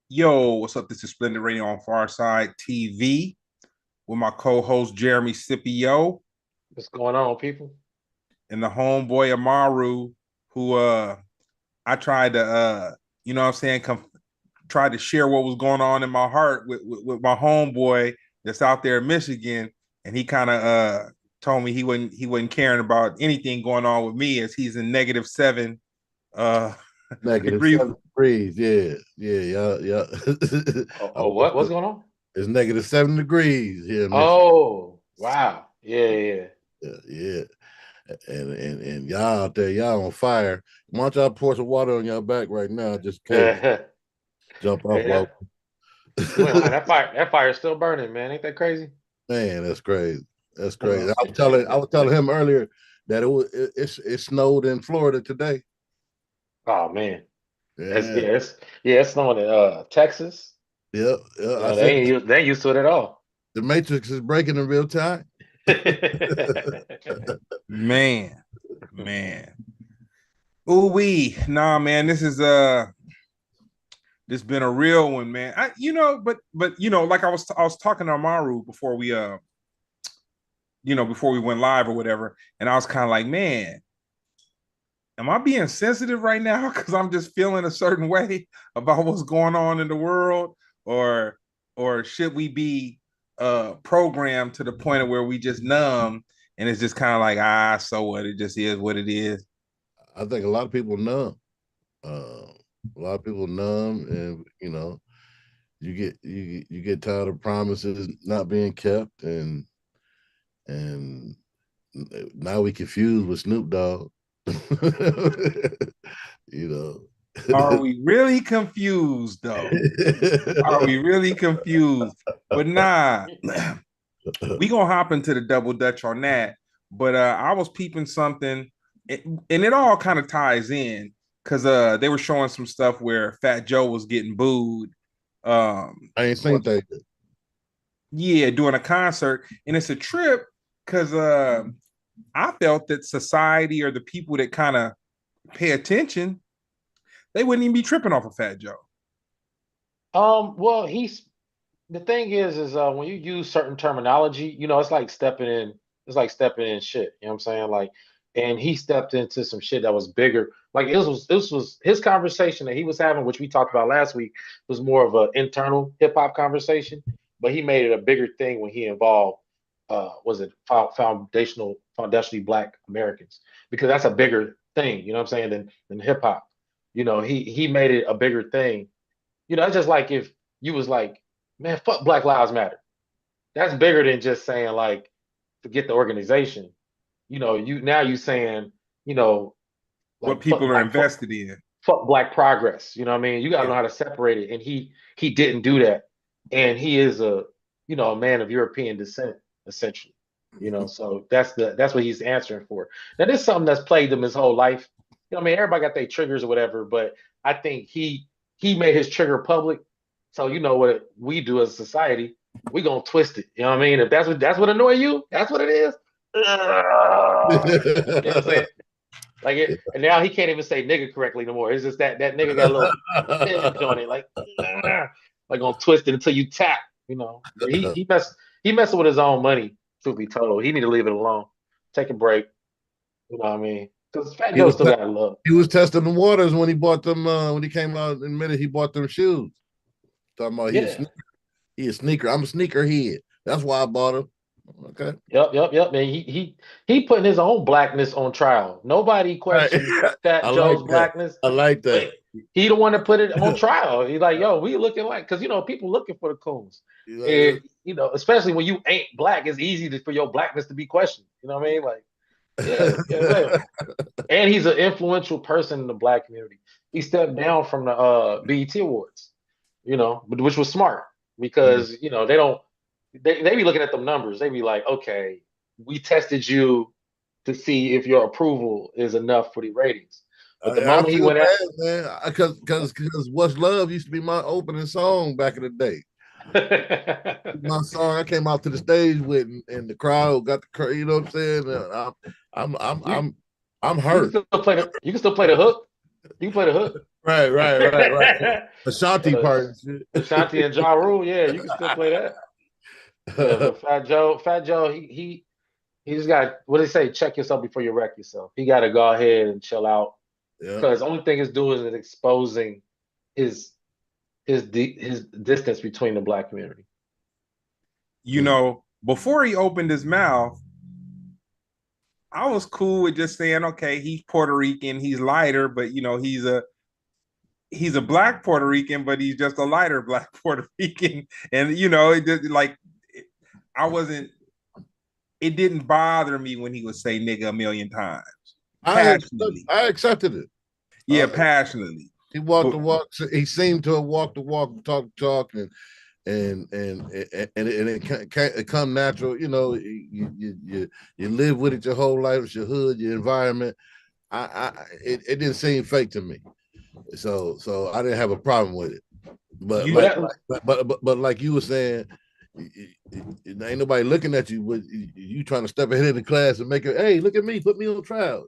Yo, what's up? This is Splendid Radio on Farside TV with my co-host Jeremy Scipio What's going on, people? and the homeboy Amaru, who I tried to you know what I'm saying, tried to share what was going on in my heart with my homeboy that's out there in Michigan, and he kind of told me he wasn't caring about anything going on with me as he's in -7 uh Negative degree. 7 degrees. Yeah. What's going on? It's -7 degrees here in Michigan. Oh, wow. Yeah. Yeah. And y'all out there, y'all on fire. Why don't y'all pour some water on your back right now? Just in case. Yeah. Jump off Yeah. while You ain't lying. That fire's still burning, man. Ain't that crazy? man, that's crazy. That's crazy. Well, I was telling him earlier that it snowed in Florida today. oh man. It's Yeah, yeah, it's snowing in Texas. yeah. You I know, said they ain't used to it at all. the matrix is breaking in real time. Man, man. Ooh wee. Nah, man, this been a real one, man. But like I was talking to Amaru before before we went live or whatever, and I was kind of like, man, am I being sensitive right now? Because I'm just feeling a certain way about what's going on in the world, or should we be programmed to the point of where we just numb and it's just kind of like, so what? It just is what it is. I think a lot of people numb. Uh, a lot of people numb, and you get tired of promises not being kept, and now we confused with Snoop Dogg. you know. Are we really confused though? Are we really confused? But nah, we gonna hop into the double dutch on that. But I was peeping something, and it all kind of ties in because they were showing some stuff where Fat Joe was getting booed. I ain't seen What? that. Yeah, doing a concert, and it's a trip because I felt that society or the people that kind of pay attention, they wouldn't even be tripping off of Fat Joe. Well, the thing is when you use certain terminology, it's like stepping in shit. You know what I'm saying? Like, and he stepped into some shit that was bigger. Like this was his conversation that he was having, which we talked about last week, was more of an internal hip hop conversation, but he made it a bigger thing when he involved was it foundationally black Americans, because that's a bigger thing, you know what I'm saying, than hip hop. He made it a bigger thing. It's just like if you was like, man, fuck Black Lives Matter. That's bigger than just saying like, forget the organization. You saying, you know, What like people are invested in. fuck black progress. You know what I mean? You gotta Yeah. know how to separate it. And he didn't do that. And he is a man of European descent, essentially. So that's what he's answering for. Now, this is something that's plagued him his whole life. I mean, everybody got their triggers or whatever, but I think he made his trigger public. So you know what we do as a society, we gonna twist it. You know what I mean? If that's what annoy you, that's what it is. You know what I'm saying? Like it, and now he can't even say nigga correctly no more. It's just that nigga got a little tinge on it, like gonna twist it until you tap. But he messing with his own money. Truth be told, he need to leave it alone. Take a break. You know what I mean? Because Fat he Joe was still got love. he was testing the waters when he bought them. When he came out and admitted he bought them shoes. Talking about Yeah. he a sneaker. I'm a sneaker head. That's why I bought them. Okay. Yep. Man, he putting his own blackness on trial. Nobody Right. questioned Fat I like Joe's that. blackness, I like but that. he the one that put it on trial. He's like, yo, we looking like, because people looking for the coons, and especially when you ain't black, it's easy for your blackness to be questioned. You know what I mean? Like, yeah. And he's an influential person in the black community. He stepped down from the BET Awards, which was smart because they don't they be looking at them numbers. They be like, okay, we tested you to see if your approval is enough for the ratings. But the I moment he feel went out, bad, man, because "What's Love" used to be my opening song back in the day. My song I came out to the stage with, and the crowd got you know what I'm saying. I'm I'm I'm you I'm I'm you can hurt. still play the hook. You can play the hook. Right. Ashanti uh, part. And Ashanti and Ja Rule, yeah, you can still play that. Yeah, shit. but Fat Joe, he just got what do they say? Check yourself before you wreck yourself. He got to go ahead and chill out Yeah. because the only thing it's doing is exposing his his distance between the black community. You know, before he opened his mouth, I was cool with just saying, okay, he's Puerto Rican, he's lighter, but you know, he's a black Puerto Rican, but he's just a lighter black Puerto Rican. And you know, it just like I wasn't it didn't bother me when he would say nigga a million times. Passionately. I accepted it. Yeah, passionately. He walked But the walk. He seemed to have walked the walk, talk the talk, it come natural. You know, you live with it your whole life. It's your hood, your environment. It didn't seem fake to me. So I didn't have a problem with it. But you but like you were saying, ain't nobody looking at you with you trying to step ahead of the class and make it. Hey, look at me, put me on trial.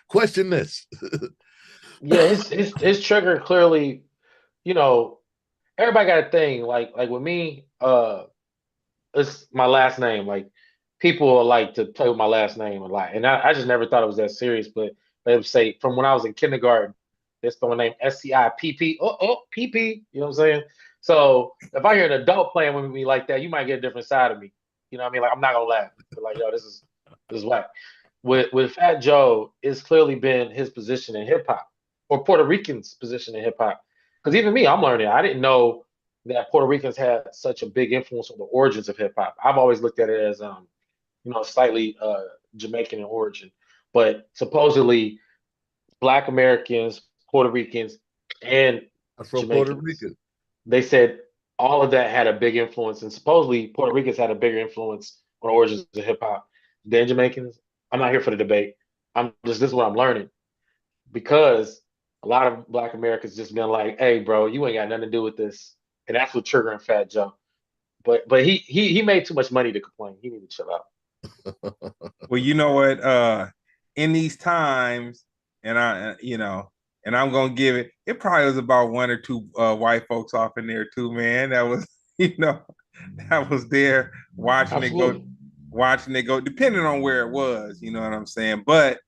Question this. Yeah, his trigger clearly, you know, everybody got a thing. Like with me, it's my last name. Like people like to play with my last name a lot, and I just never thought it was that serious. But they would say from when I was in kindergarten, they spell my name SCIPP. PP. You know what I'm saying? So if I hear an adult playing with me like that, you might get a different side of me. You know what I mean? Like I'm not gonna laugh. But like, yo, this is whack. With Fat Joe, it's clearly been his position in hip hop, or Puerto Ricans' position in hip hop. Because even me, I'm learning. I didn't know that Puerto Ricans had such a big influence on the origins of hip hop. I've always looked at it as slightly Jamaican in origin, but supposedly Black Americans, Puerto Ricans, and Afro Puerto Jamaicans, Rican. they said all of that had a big influence, and supposedly Puerto Ricans had a bigger influence on the origins of hip hop than Jamaicans. I'm not here for the debate. This is what I'm learning because a lot of Black Americans just been like, "Hey, bro, you ain't got nothing to do with this," and that's what triggering Fat Joe. But he made too much money to complain. He need to chill out. well, you know what? In these times, and and I'm gonna give it. It probably was about one or two white folks off in there too, man. That was, you know, that was there Absolutely. watching it go, depending on where it was. You know what I'm saying? But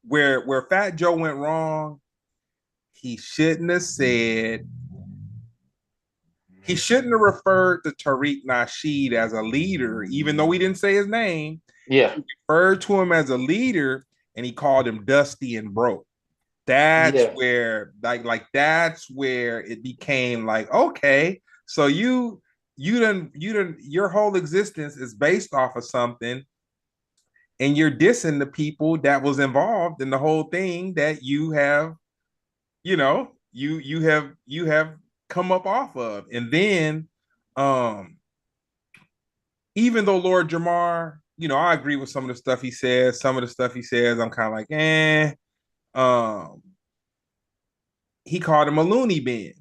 where Fat Joe went wrong, he shouldn't have said. He shouldn't have referred to Tariq Nasheed as a leader, even though he didn't say his name. Yeah. He referred to him as a leader, and he called him dusty and broke. That's Yeah. where that's where it became like, okay, so your whole existence is based off of something, and you're dissing the people that was involved in the whole thing that you have, you have come up off of. And then even though Lord Jamar, I agree with some of the stuff he says. Some of the stuff he says, I'm kind of like, um, he called him a loony bin,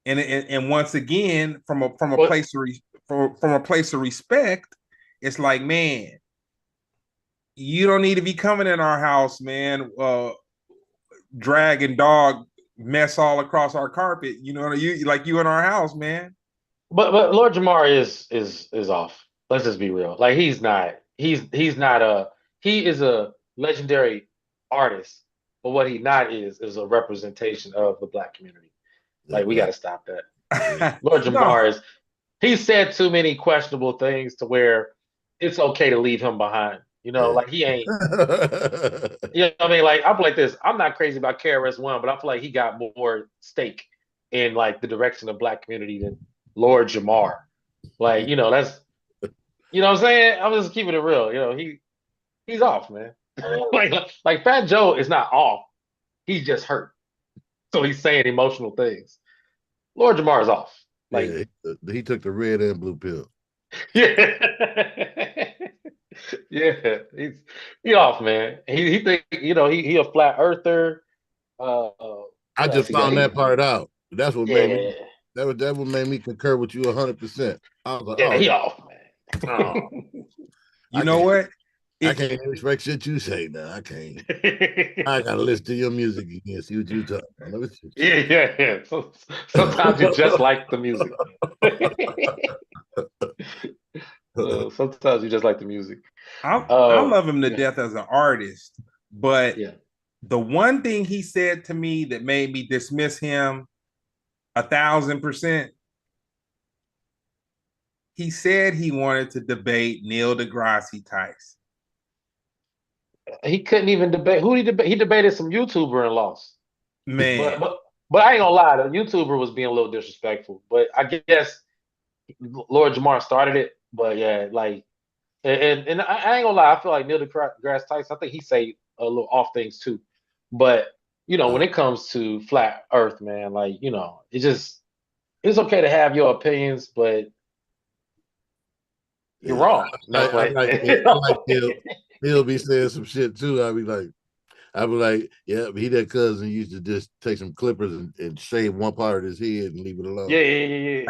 and once again, from a But place from a place of respect, it's like, man, you don't need to be coming in our house, man. Drag dog mess all across our carpet. You in our house, man. but Lord Jamar is off. Let's just be real. Like he's not a he is a legendary artist, but what he not is a representation of the black community. Like we got to stop that. Lord No, Jamar is he said too many questionable things to where it's okay to leave him behind. Like he ain't. You know what I mean? Like I'm like this. I'm not crazy about KRS-One, but I feel like he got more stake in like the direction of black community than Lord Jamar. Like that's what I'm saying. I'm just keeping it real. He's off, man. like Fat Joe is not off. He's just hurt, so he's saying emotional things. Lord Jamar is off. Like Yeah, he took the red and blue pill. yeah. Yeah, he off, man. He think he a flat earther. I What else just he got? found that part out. That's what made me. Yeah, That what made me concur with you 100%. I was like, yeah, oh, he off, man. oh you I know can't. what? I can't respect shit you say now. I can't. I gotta listen to your music again. See what you talking about. Yeah. So, sometimes you just like the music. Sometimes you just like the music. I love him to Yeah. death as an artist, but Yeah. the one thing he said to me that made me dismiss him 1,000%, he said he wanted to debate Neil deGrasse Tyson. He couldn't even debate. Who he debate? He debated some YouTuber and lost. Man, But I ain't gonna lie, the YouTuber was being a little disrespectful. But I guess Lord Jamar started it. But yeah, like, and I ain't gonna lie, I feel like Neil deGrasse Tyson. I think he say a little off things too. But when it comes to flat Earth, man, like it's okay to have your opinions, but you're Yeah, wrong. No, I but like Neil. I like Neil. Neil be saying some shit too. I'd be like, yeah, but he that cousin used to just take some clippers and shave one part of his head and leave it alone. Yeah.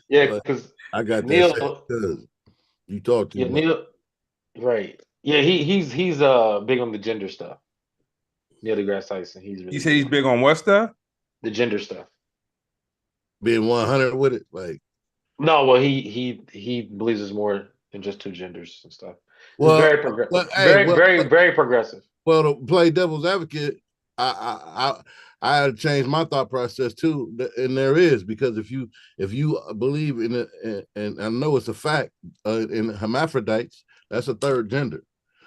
Yeah, But because I got that same Neil, cousin. You talk too yeah, much. Neil, right. Yeah, he's big on the gender stuff. Neil deGrasse Tyson, he's you really say big he's on that. big on what stuff? The gender stuff. Being 100 with it, like, No, well, he believes there's more than just two genders and stuff. He's well, hey, very progressive. well, to play devil's advocate, I had to change my thought process too, and there is because if you believe in it, and I know it's a fact in hermaphrodites, that's a third gender.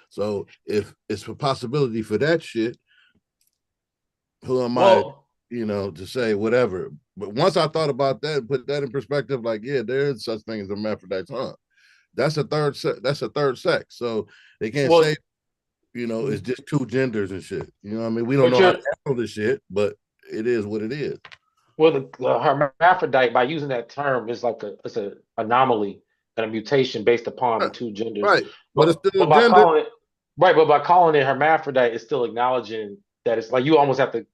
So if it's a possibility for that shit, who am I, Well, to say whatever? But once I thought about that and put that in perspective, like, yeah, there is such thing as hermaphrodites, huh? That's a third that's a third sex. So they can't say, well, it's just two genders and shit. You know what I mean? We don't but know how you're to handle this shit, but it is what it is. well, the hermaphrodite by using that term is like it's a anomaly and a mutation based upon the Right. two genders. Right. But it's But still but by gender. calling it right, but by calling it hermaphrodite, it's still acknowledging that it's like you almost have to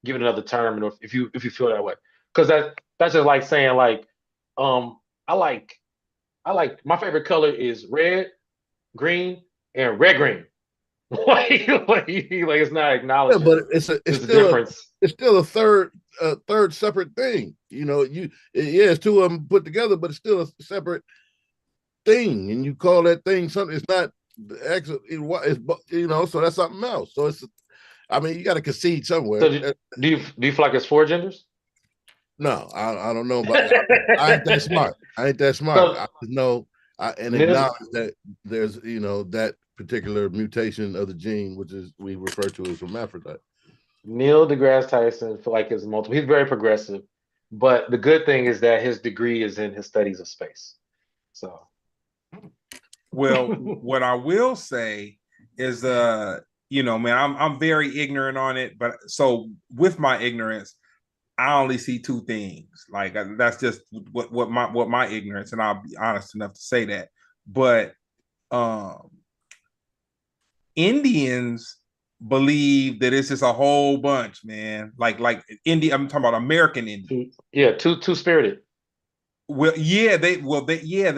give it another term, and if you feel that way, because that's just like saying like, um, I like I like my favorite color is red, green, and red green. like it's not Yeah, but acknowledging it's this still difference. a third separate thing. Yeah, it's two of them put together, but it's still a separate thing, and you call that thing something. It's not the actual. So that's something else. So it's. I mean, you got to concede So somewhere. do you feel like it's four genders? No, I don't know about. I ain't that smart. I ain't that smart. So I just know and Neil, acknowledge that there's that particular mutation of the gene, which is we refer to as hermaphrodite. Neil deGrasse Tyson feel like is multiple. He's very progressive, but the good thing is that his degree is in his studies of space. So Well, what I will say is, man, I'm very ignorant on it, but so with my ignorance, I only see two things. Like that's just what my ignorance, and I'll be honest enough to say that. But um, Indians believe that it's just a whole bunch, man. Like India, I'm talking about American Indians. yeah, two spirited. Well, they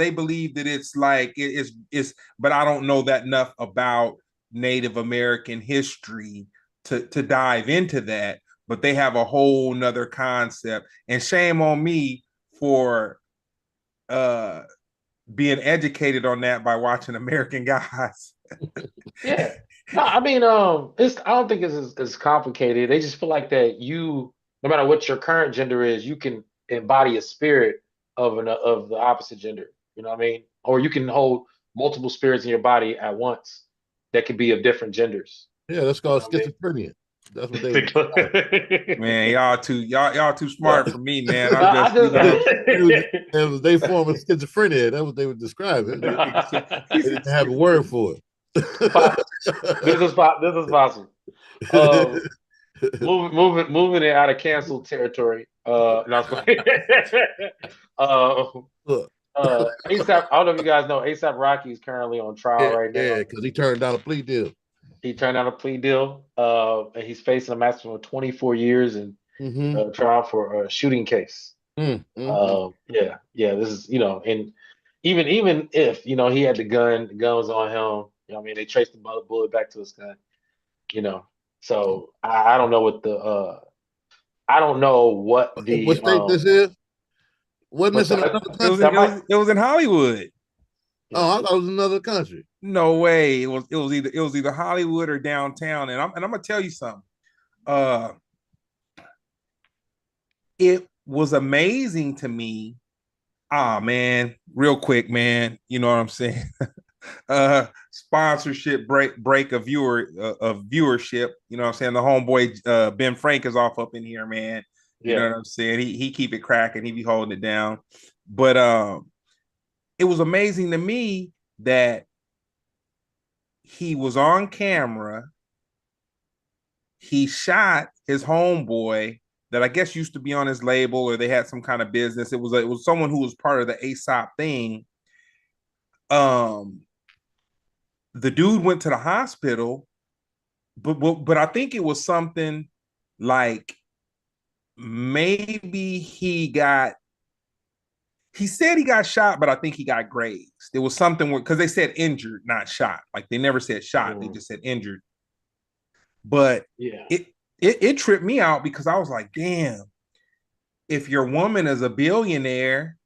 believe that it's like it's, but I don't know that enough about Native American history to dive into that. But they have a whole nother concept, and shame on me for uh being educated on that by watching American Gods. Yeah. No, I mean, I don't think it's as complicated. They just feel like that no matter what your current gender is, you can embody a spirit of the opposite gender. You know what I mean? Or you can hold multiple spirits in your body at once that could be of different genders. Yeah, that's You called know what schizophrenia. That's what they would describe it. I Man, mean? y'all too Yeah. smart for me, man. No, I'm I just They form of schizophrenia. That's what they would describe it. They didn't have a word for it. this is possible. Um, moving it out of canceled territory. No, uh, Look, ASAP. I don't know if you guys know ASAP Rocky is currently on trial yeah, right yeah, now. because he turned down a plea deal. He turned down a plea deal, and he's facing a maximum of 24 years in trial for a shooting case. Mm-hmm. Yeah. This is and even if he had the gun was on him. You know, what I mean, they traced the bullet back to his gun. You know, so I don't know what the I don't know what What the state this is? Wasn't what's this in that? another It was country? in, That it might was it was in Hollywood. yeah. Oh, I thought it was another country. No way. It was either Hollywood or downtown. And I'm gonna tell you something. Uh, it was amazing to me. Ah, man, real quick, man. You know what I'm saying? Sponsorship break of viewership. You know what I'm saying? The homeboy Ben Frank is off up in here, man. You know Yeah. what I'm saying? He keep it cracking. He be holding it down. But it was amazing to me that he was on camera. He shot his homeboy that I guess used to be on his label, or they had some kind of business. It was someone who was part of the ASOP thing. Um, the dude went to the hospital, but I think it was something like maybe he said he got shot, but I think he got grazed. There was something because they said injured, not shot. Like they never said shot, they just said injured. But Yeah. it tripped me out because I was like, damn, if your woman is a billionaire,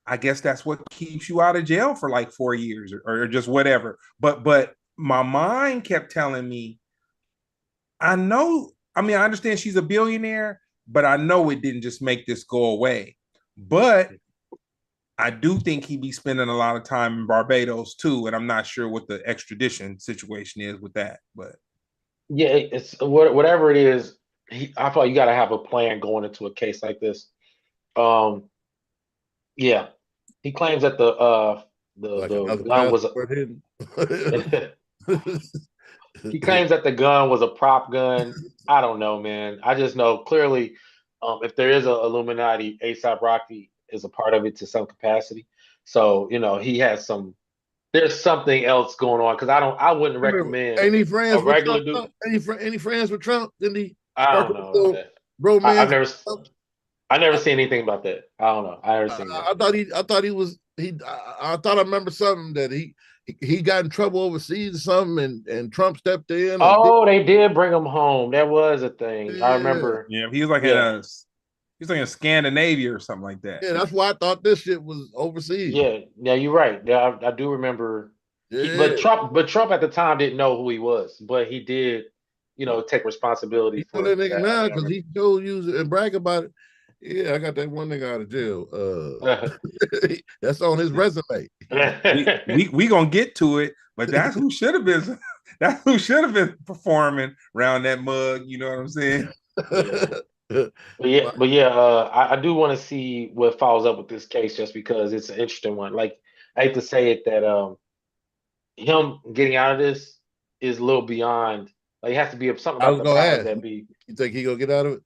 I guess that's what keeps you out of jail for like 4 years or just whatever. But my mind kept telling me, I know, I mean, I understand she's a billionaire, but I know it didn't just make this go away. But I do think he'd be spending a lot of time in Barbados too, and I'm not sure what the extradition situation is with that. But Yeah, it's whatever it is. I thought you got to have a plan going into a case like this. Um, yeah, he claims that Like the another gun was passport hidden. he claims that the gun was a prop gun. I don't know, man. I just know clearly, if there is a Illuminati, ASAP Rocky is a part of it to some capacity. So he has some. There's something else going on because I wouldn't recommend Ain't he a friends with regular Trump? dude. Ain't he friends with Trump? Didn't he I spark don't a know about little that. I've bromance? never I never I, seen anything about that. I don't know. I never seen that. I thought he was he. I thought I remember something that he got in trouble overseas or something, and Trump stepped in and did. Oh, they did bring him home. That was a thing. I Yeah, remember. yeah, he was like in Yeah, a he's like in Scandinavia or something like that. yeah. That's why I thought this shit was overseas. yeah. Yeah, you're right. Yeah, I do remember. Yeah, But Trump at the time didn't know who he was, but he did, take responsibility he know that for nigga that. I now because remember. he told you and brag about it. Yeah, I got that one nigga out of jail. That's on his resume. We gonna get to it, but that's who should have been. That's who should have been performing around that mug. You know what I'm saying? Yeah. But yeah, I do want to see what follows up with this case just because it's an interesting one. Like I hate to say it that him getting out of this is a little beyond. Like it has to be something I about was the gonna powers ask. that be. You think he gonna get out of it?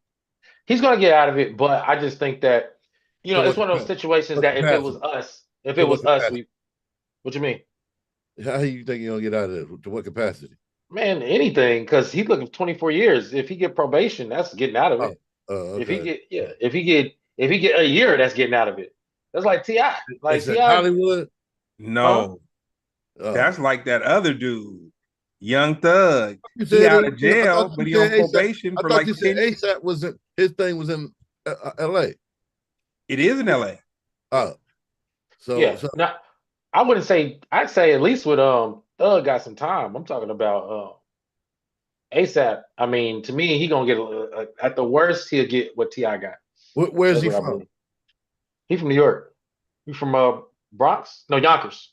He's gonna get out of it, but I just think that To it's what, one of those situations what that capacity? if it To what was us, capacity? we. What you mean, How you think he gonna get out of it? To what capacity? man? Anything because he's looking for 24 years. If he get probation, that's getting out of Oh, it. If he okay. get if he get a year, that's getting out of it. That's like Ti. Like It's in Ti, Hollywood. huh? No, that's Oh, like that other dude, Young Thug. you He said it out was. of I thought jail, but you he said on ASAP. probation I for thought like you said 10. ASAP was in his thing was in L.A. It is in LA. Oh, so Yeah. so Now I wouldn't say. I'd say at least with Thug got some time. I'm talking about ASAP. I mean, to me, he gonna get at the worst he'll get what Ti got. where's That's he what I from? believe. He from New York. He from Bronx? No, Yonkers.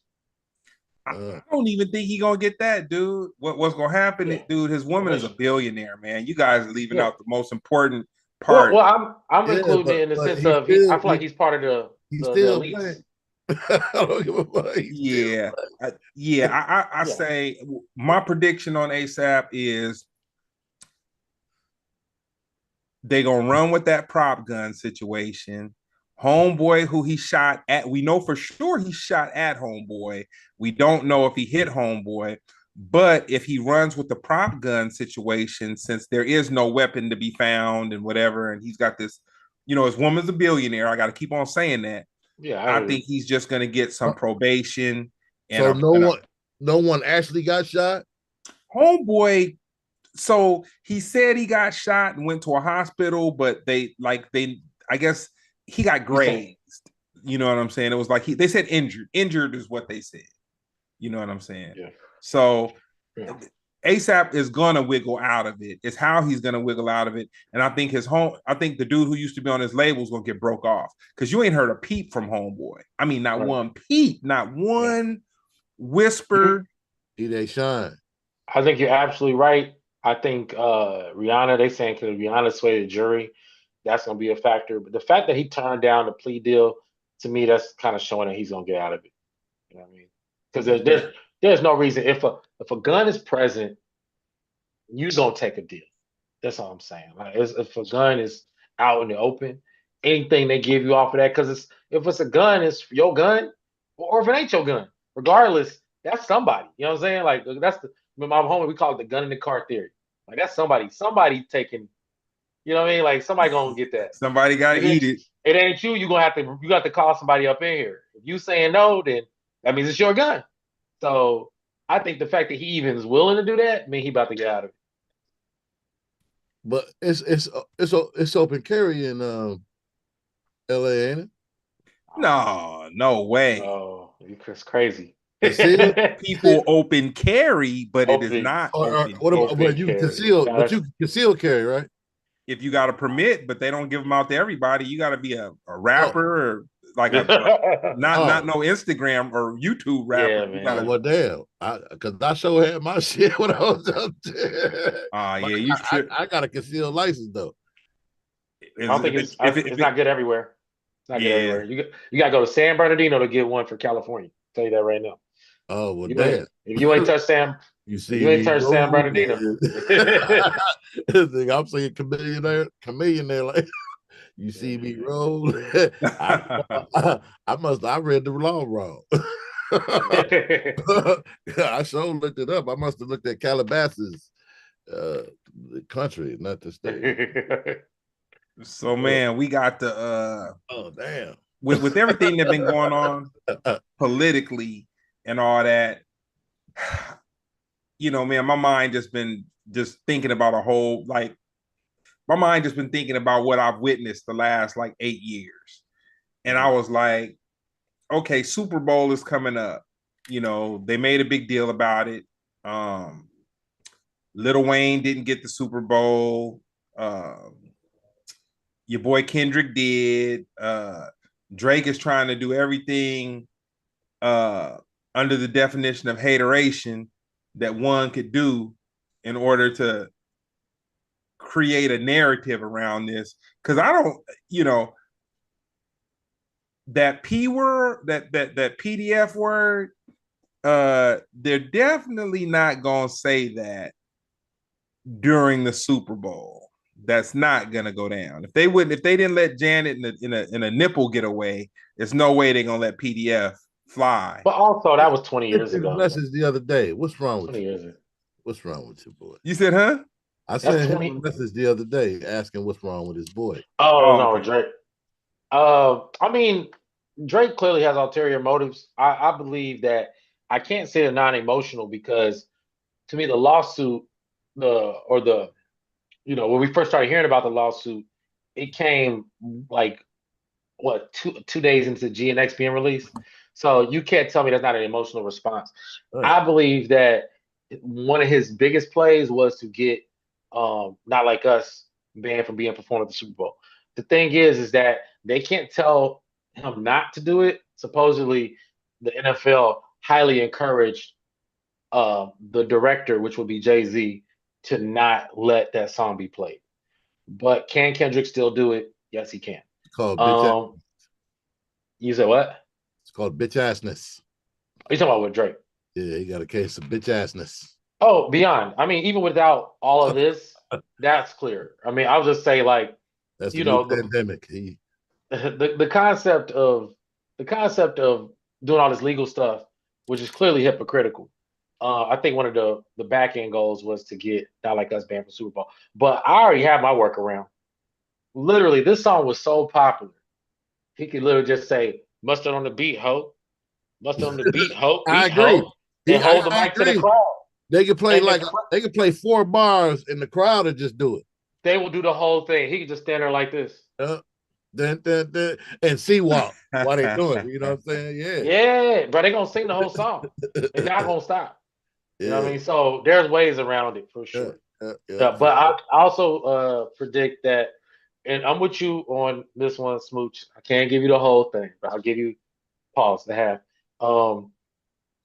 Uh, I don't even think he gonna get that, dude. What's gonna happen, Yeah, dude? His woman is a probation. billionaire, man. You guys are leaving Yeah. out the most important Well, part. I'm yeah, including it in the but sense of I feel like he he's part of he's the still elites. playing. I don't give a fuck. He's still Yeah, yeah. I Yeah. say my prediction on ASAP is they gonna run with that prop gun situation. Homeboy, who he shot at, we know for sure he shot at Homeboy. We don't know if he hit Homeboy, but if he runs with the prop gun situation, since there is no weapon to be found and whatever, and he's got this, his woman's a billionaire. I got to keep on saying that. Yeah, I I agree. think he's just going to get some probation and So a, no and a one, no one actually got shot. homeboy. So he said he got shot and went to a hospital, but they I guess he got You saying? grazed. You know what I'm saying? It was like they said injured. Injured is what they said. You know what I'm saying? Yeah. So Yeah. ASAP is gonna wiggle out of it. It's how he's gonna wiggle out of it. And I think the dude who used to be on his label is gonna get broke off because you ain't heard a peep from Homeboy. I mean, not Right. one peep, not Yeah. one whisper. He they shine. I think you're absolutely right. I think Rihanna, they saying because Rihanna swayed the jury, that's gonna be a factor. But the fact that he turned down the plea deal, to me, that's kind of showing that he's gonna get out of it. You know what I mean? Because Yeah. there's no reason if a gun is present, you gonna take a deal. That's all I'm saying. Like if a gun is out in the open, anything they give you off of that, because if it's a gun, it's your gun, or if it ain't your gun, regardless, that's somebody. You know what I'm saying? Like that's my homie, we call it the gun in the car theory. Like that's somebody taking. You know what I mean? Like somebody gonna get that. Somebody gotta If eat it. it ain't you, you got to call somebody up in here. If you saying no, then that means it's your gun. So I think the fact that he even is willing to do that, mean he about to get out of it. But it's open carry in LA, ain't it? No, no way. Oh, it's crazy. Conceal, People open carry, but it is Open, not or open what about, open but carry. No, you can conceal carry, right? if you got a permit, but they don't give them out to everybody. You got to be a Oh, rapper or like not oh, no Instagram or YouTube rapper. yeah, You man. gotta, well, damn. Because I sure had my shit when I was up there. But yeah, you should. I got a concealed license though. I don't think it's not good everywhere. It's not good yeah, everywhere. You got to go to San Bernardino to get one for California. I'll tell you that right now. Oh well, You ain't damn. if you ain't touched Sam You if see you ain't me touched San roll. Bernardino. I'm saying chameleon there like you see me roll. I read the law wrong. I sure looked it up. I must have looked at Calabasas, the country, not the state. so man, we got the Oh damn. with everything that been going on politically and all that. You know, man, my mind just been just thinking about a whole like my mind just been thinking about what I've witnessed the last like 8 years. And I was like, okay, Super Bowl is coming up. You know, they made a big deal about it. Um, Lil Wayne didn't get the Super Bowl. Your boy Kendrick did. Drake is trying to do everything uh, under the definition of hateration that one could do in order to create a narrative around this. Because I don't, you know, that P word, that PDF word, they're definitely not gonna say that during the Super Bowl. That's not gonna go down. If they didn't let Janet in a nipple get away, there's no way they're gonna let PDF fly. But also that was 20 Sent years you the ago. message the other day. What's wrong with 20 you, years boy? ago. What's wrong with you, boy? You said, huh? I That's sent him a 20. message the other day asking what's wrong with his boy. Oh Oh, no, okay. Drake. I mean, Drake clearly has ulterior motives. I believe that I can't say they're non-emotional because to me the lawsuit, the or the when we first started hearing about the lawsuit, it came like what two days into GNX being released. So you can't tell me that's not an emotional response. Right. I believe that one of his biggest plays was to get not like us banned from being performed at the Super Bowl. The thing is that they can't tell him not to do it. Supposedly, the NFL highly encouraged the director, which would be Jay-Z, to not let that song be played. But can Kendrick still do it? Yes, he can. It's called bitch ass. Um, you said what? It's called bitch assness. Are you talking about with Drake? Yeah, he got a case of bitch assness. Oh, beyond. I mean, even without all of this, that's clear. I mean, I'll just say like, That's the you new know, pandemic. He the concept of doing all this legal stuff, which is clearly hypocritical. I think one of the back end goals was to get not like us banned from Super Bowl, but I already have my workaround. Literally, this song was so popular, he could literally just say Mustard on the beat, ho. Mustard on the beat, ho. I Beat, agree. ho. And hold the I mic to the agree. crowd. They could play And like they could play 4 bars and the crowd would just do it. they will do the whole thing. He can just stand there like this. And see walk while they doing it. You know what I'm saying? Yeah. Yeah, bro. They're gonna sing the whole song. They're not gonna stop. You know what I Yeah. mean? So there's ways around it for Yeah. sure. Yeah. But I also predict that, and I'm with you on this one, Smooch. I can't give you the whole thing, but I'll give you pause to have. Um,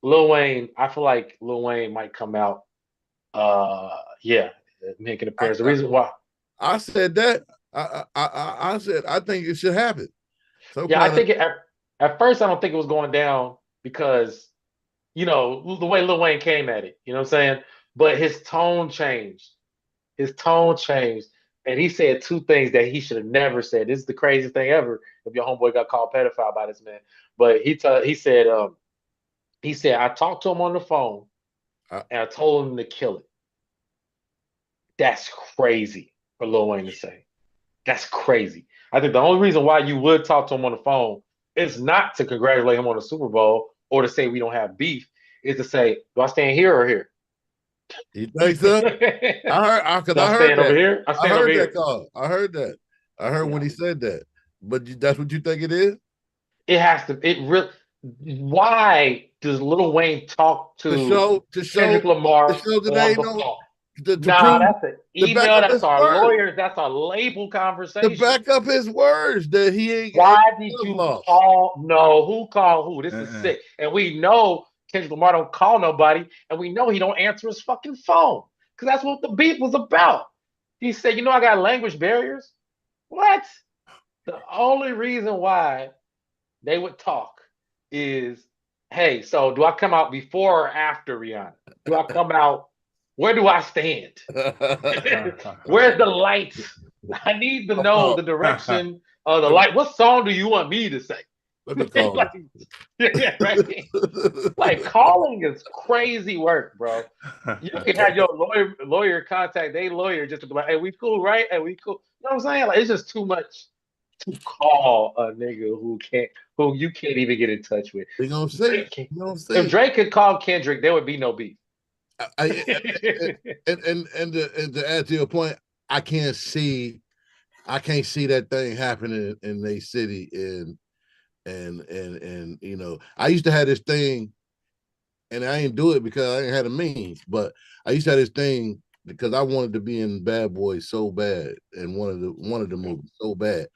Lil Wayne, I feel like Lil Wayne might come out. Yeah, make an appearance. The reason why, I said that. I said I think it should happen. So yeah, I kind of think at first I don't think it was going down because the way Lil Wayne came at it. You know what I'm saying? But his tone changed. His tone changed, and he said two things that he should have never said. This is the craziest thing ever. If your homeboy got called pedophile by this man, but he said I talked to him on the phone I, and I told him to kill it. That's crazy for Lil Wayne to say. That's crazy. I think the only reason why you would talk to him on the phone is not to congratulate him on the Super Bowl or to say we don't have beef. Is to say, do I stand here or here? you think so? Do I I heard stand over that. here? I I stand over heard that here. call. I heard that. I heard when Yeah. he said that. But that's what you think it is? It has to. It really. Why does Lil Wayne talk To to show Kendrick Lamar that they on ain't the no phone? to Nah, prove that's an to back email. up That's his our words. lawyers. That's a label To conversation. back up his words that he ain't Why did you lost. call? No, who called who? This is sick. And we know Kendrick Lamar don't call nobody, and we know he don't answer his fucking phone because that's what the beef was about. He said, I got language barriers. What? The only reason why they would talk is, hey, so do I come out before or after Rihanna? Do I come out? Where do I stand? Where's the lights? I need to know the direction of the light. What song do you want me to say? Let me call like, yeah, right. Like calling is crazy work, bro. You can have your lawyer contact a lawyer just to be like, hey, we cool, right? Hey, we cool. You know what I'm saying? Like it's just too much to call a nigga who you can't even get in touch with. They gonna see. If Drake could call Kendrick, there would be no beef. And to add to your point, I can't see that thing happening in their city and I used to have this thing, and I ain't do it because I ain't had a means, but I used to have this thing because I wanted to be in Bad Boys so bad, and one of the movies so bad.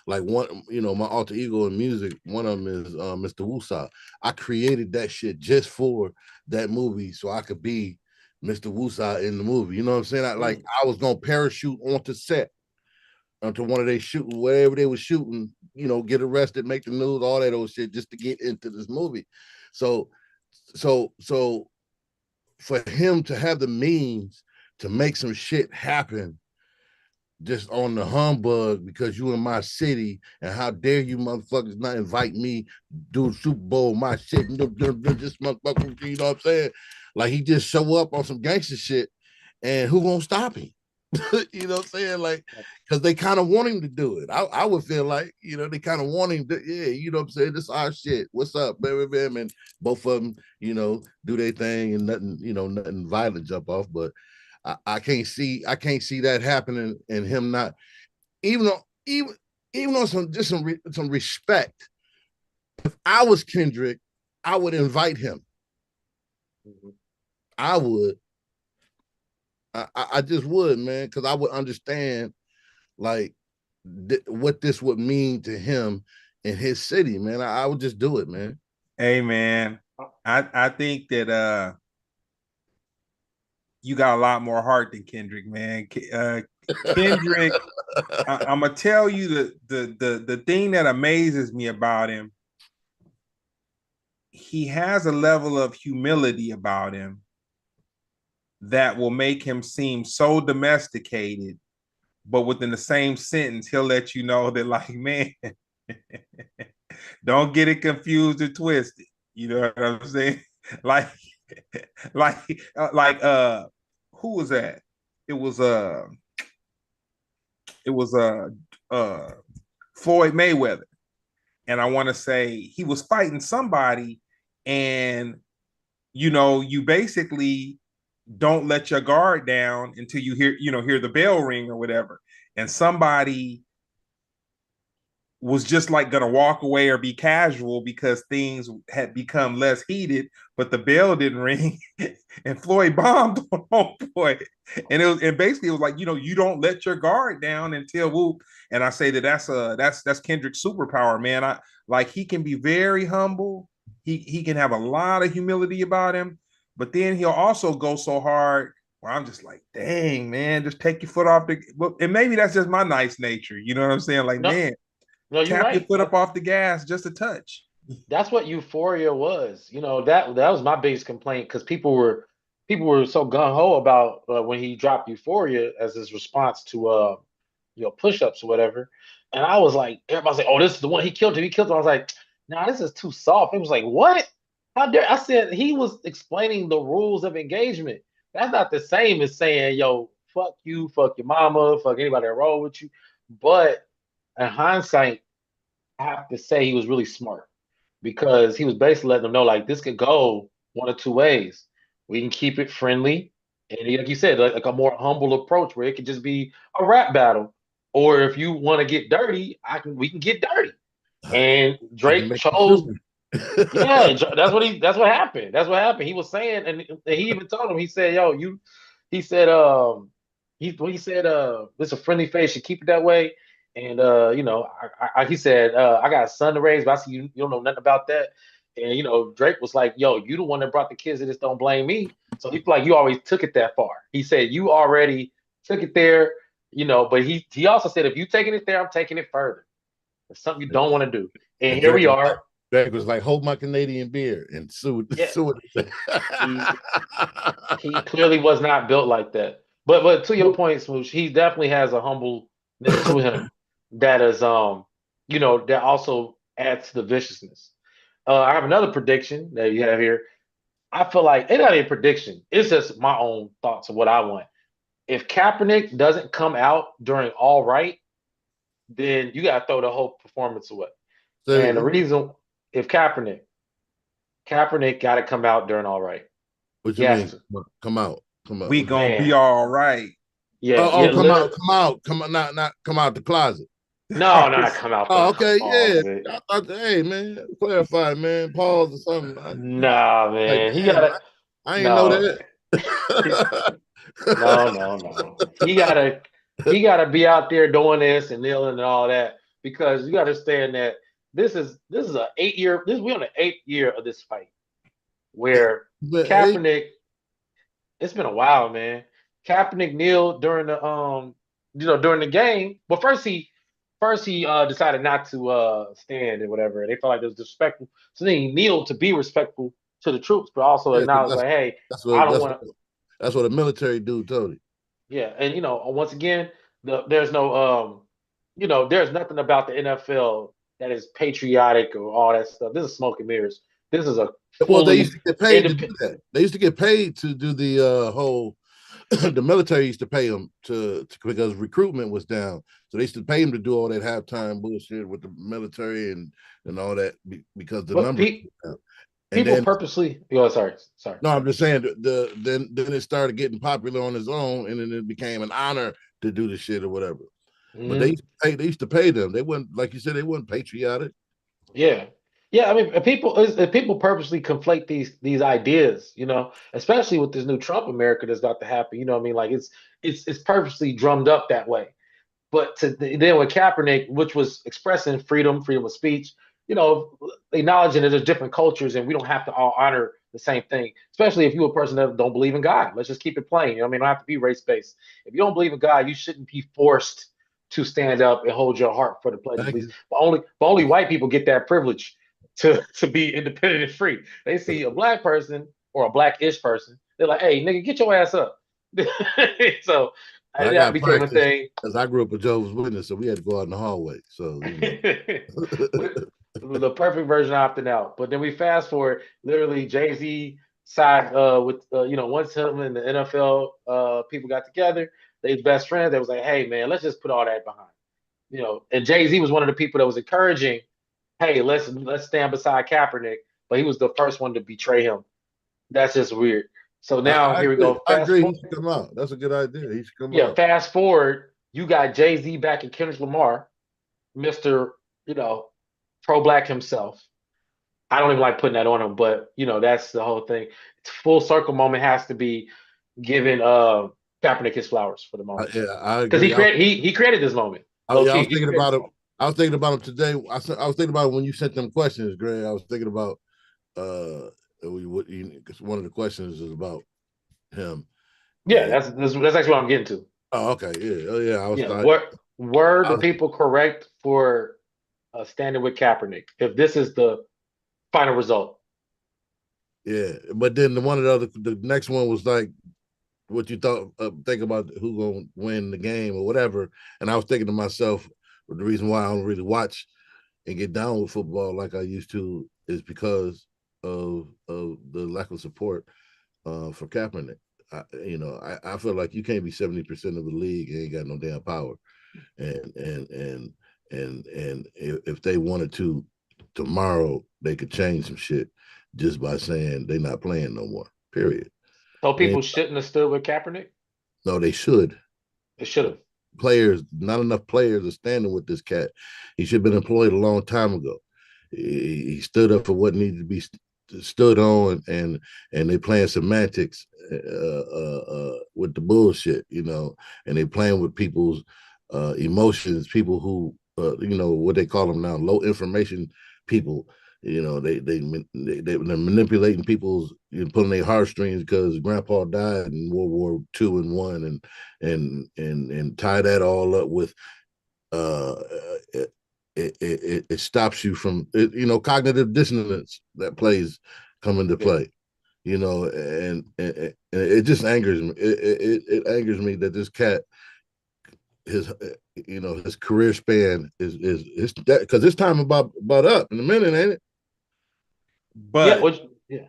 Like one, my alter ego in music, one of them is Mr. Wusa. I created that shit just for that movie so I could be Mr. Wusa in the movie. You know what I'm saying? I was gonna parachute onto set onto one of they shooting, wherever they were shooting, get arrested, make the news, all that old shit, just to get into this movie. So for him to have the means to make some shit happen just on the humbug because you in my city and how dare you motherfuckers not invite me do Super Bowl my shit, just motherfucker, you know what I'm saying? Like he just show up on some gangster shit, and who gonna stop him? You know what I'm saying? Like, because they kind of want him to do it. I would feel like, they kind of want him to, yeah, you know what I'm saying? This our shit. What's up, baby? And both of them, do their thing and nothing violent jump off. But I can't see that happening and him not, even on some respect. If I was Kendrick, I would invite him. Mm-hmm. I would. I just would, man, because I would understand like what this would mean to him in his city, man. I would just do it, man. Hey, man, I think that you got a lot more heart than Kendrick, man. Kendrick, I'm gonna tell you the thing that amazes me about him. He has a level of humility about him that will make him seem so domesticated, but within the same sentence, he'll let you know that, like, man, don't get it confused or twisted. You know what I'm saying? Like, like, who was that? It was Floyd Mayweather. and I want to say he was fighting somebody, and you basically don't let your guard down until you hear the bell ring or whatever, and somebody was just like gonna walk away or be casual because things had become less heated, but the bell didn't ring, and Floyd bombed on homeboy, and basically it was like you don't let your guard down until whoop. And I say that's Kendrick's superpower, man. I like he can be very humble. He can have a lot of humility about him, but then he'll also go so hard where I'm just like, dang man, just take your foot off the. And maybe that's just my nice nature. You know what I'm saying? Like, No, man, no, you're tap your right. foot up off the gas just a touch. That's what Euphoria was. That was my biggest complaint because people were so gung ho about when he dropped Euphoria as his response to push-ups or whatever. And I was like, everybody's like, oh, this is the one he killed him. He killed him. I was like, nah, this is too soft. It was like, what? How dare I said he was explaining the rules of engagement. That's not the same as saying, yo, fuck you, fuck your mama, fuck anybody that roll with you. But in hindsight, I have to say he was really smart because he was basically letting them know like this could go one of two ways. We can keep it friendly, and like you said, like a more humble approach where it could just be a rap battle. Or if you want to get dirty, we can get dirty. And I can Drake make you chose, feel yeah, it. that's what happened. That's what happened. He was saying, and he even told him, he said, yo, he said, he said, this a friendly face, you keep it that way. And he said, I got a son to raise, but I see you don't know nothing about that. And Drake was like, yo, you the one that brought the kids to this, don't blame me. So he feel like you always took it that far. He said you already took it there, but he also said if you taking it there, I'm taking it further. It's something you don't want to do. And And here we are. Drake was like, hold my Canadian beer and Yeah, sue it. he he clearly was not built like that. But to your point, Smooch, he definitely has a humbleness to him that is that also adds to the viciousness. I have another prediction that you have here. I feel like it's not a prediction. It's just my own thoughts of what I want. If Kaepernick doesn't come out during All Right, then you gotta throw the whole performance away. And the So reason, if Kaepernick got to come out during All Right. what He you has mean? to. Come out. Come out. We What you mean? gonna be Man, all right. yeah, yeah, Come out, literally. come out, come on, not come out the closet. No, no, not come out the Oh, okay, yeah. closet. I thought, hey man, clarify, man. Pause or something. Nah, Like, man. He damn, gotta. I ain't know No, that. no, no, no. He gotta be out there doing this and kneeling and all that because you gotta understand that this is a 8 year. We're on the 8th year of this fight where But hey, Kaepernick. It's been a while, man. Kaepernick kneeled during during the game. But first he decided not to stand or whatever. They felt like it was disrespectful. So then he kneeled to be respectful to the troops, but also yeah, 'cause acknowledge like, hey, that's I what don't that's want what to. that's what a military dude told him. Yeah, and once again, there's no there's nothing about the NFL that is patriotic or all that stuff. This is smoke and mirrors. This is a Well, they used fully to get paid to do independent. that. They used to get paid to do the whole. The military used to pay them to because recruitment was down, so they used to pay them to do all that halftime bullshit with the military and all that because the But numbers. And people then purposely. Oh, sorry. no, I'm just saying then it started getting popular on its own, and then it became an honor to do the shit or whatever. But Mhm. they used to pay them. They weren't like you said. They weren't patriotic. Yeah, yeah. I mean, people purposely conflate these ideas, especially with this new Trump America that's about to happen. You know what I mean? Like it's purposely drummed up that way. But then with Kaepernick, which was expressing freedom of speech, acknowledging that there's different cultures and we don't have to all honor the same thing. Especially if you're a person that don't believe in God. Let's just keep it plain. I mean, don't have to be race based. If you don't believe in God, you shouldn't be forced to stand up and hold your heart for the Pledge of Thank Allegiance. you. But only white people get that privilege to be independent and free. They see a black person or a black-ish person, they're like, "Hey, nigga, get your ass up." So But I that got became a practice thing. because I grew up a Jehovah's Witness, so we had to go out in the hallway. So With the perfect version of opting out. But then we fast forward, literally Jay Z side with once him and the NFL people got together, they best friends. They was like, hey man, let's just put all that behind. And Jay Z was one of the people that was encouraging hey, let's stand beside Kaepernick, but he was the first one to betray him. That's just weird. So now I here we agree. go. I agree. He should come out. That's a good idea. He should come Yeah, out. fast forward, you got Jay-Z back and Kendrick Lamar, Mr. You know, pro-black himself. I don't even like putting that on him, but that's the whole thing. Full circle moment has to be giving Kaepernick his flowers for the moment. Yeah, I Because agree. he created this moment. Low Yeah, I key. was thinking about it. I was thinking about him today. I was thinking about it when you sent them questions, Greg. I was thinking about because one of the questions is about him. Yeah, And that's actually what I'm getting to. oh, okay, yeah, oh yeah. Yeah, were I the was people correct for standing with Kaepernick? If this is the final result. yeah, but then the next one was like what you thought. Think about who gonna win the game or whatever. And I was thinking to myself, the reason why I don't really watch and get down with football like I used to is because of the lack of support for Kaepernick. I feel like you can't be 70% of the league and ain't got no damn power. And if they wanted to tomorrow, they could change some shit just by saying they're not playing no more. Period. So It ain't, people shouldn't have stood with Kaepernick? no, they should. They should have. Players, not enough players are standing with this cat. He should have been employed a long time ago. He stood up for what needed to be stood on, and they playing semantics with the bullshit, and they playing with people's emotions, people who what they call them now, low information people. They're manipulating people's, pulling their heartstrings because Grandpa died in World War II and one, and tie that all up with uh, it stops you from cognitive dissonance that plays come into play, and it just angers me. It angers me that this cat, his career span is that, because it's time about up in a minute, ain't it? Yeah, But yeah.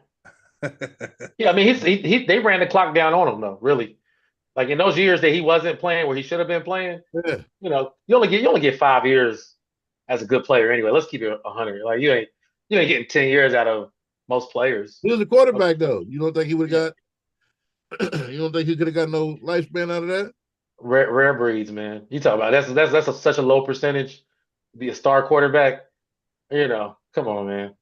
Yeah, I mean, they ran the clock down on him though, really. Like in those years that he wasn't playing where he should have been playing, Yeah, you only get 5 years as a good player anyway. Let's keep it 100. Like you ain't getting 10 years out of most players. he was a quarterback though. You don't think he would Yeah. have got? You don't think he could have got no lifespan out of that? Rare breeds, man. You talk about such a low percentage to be a star quarterback. Come on, man.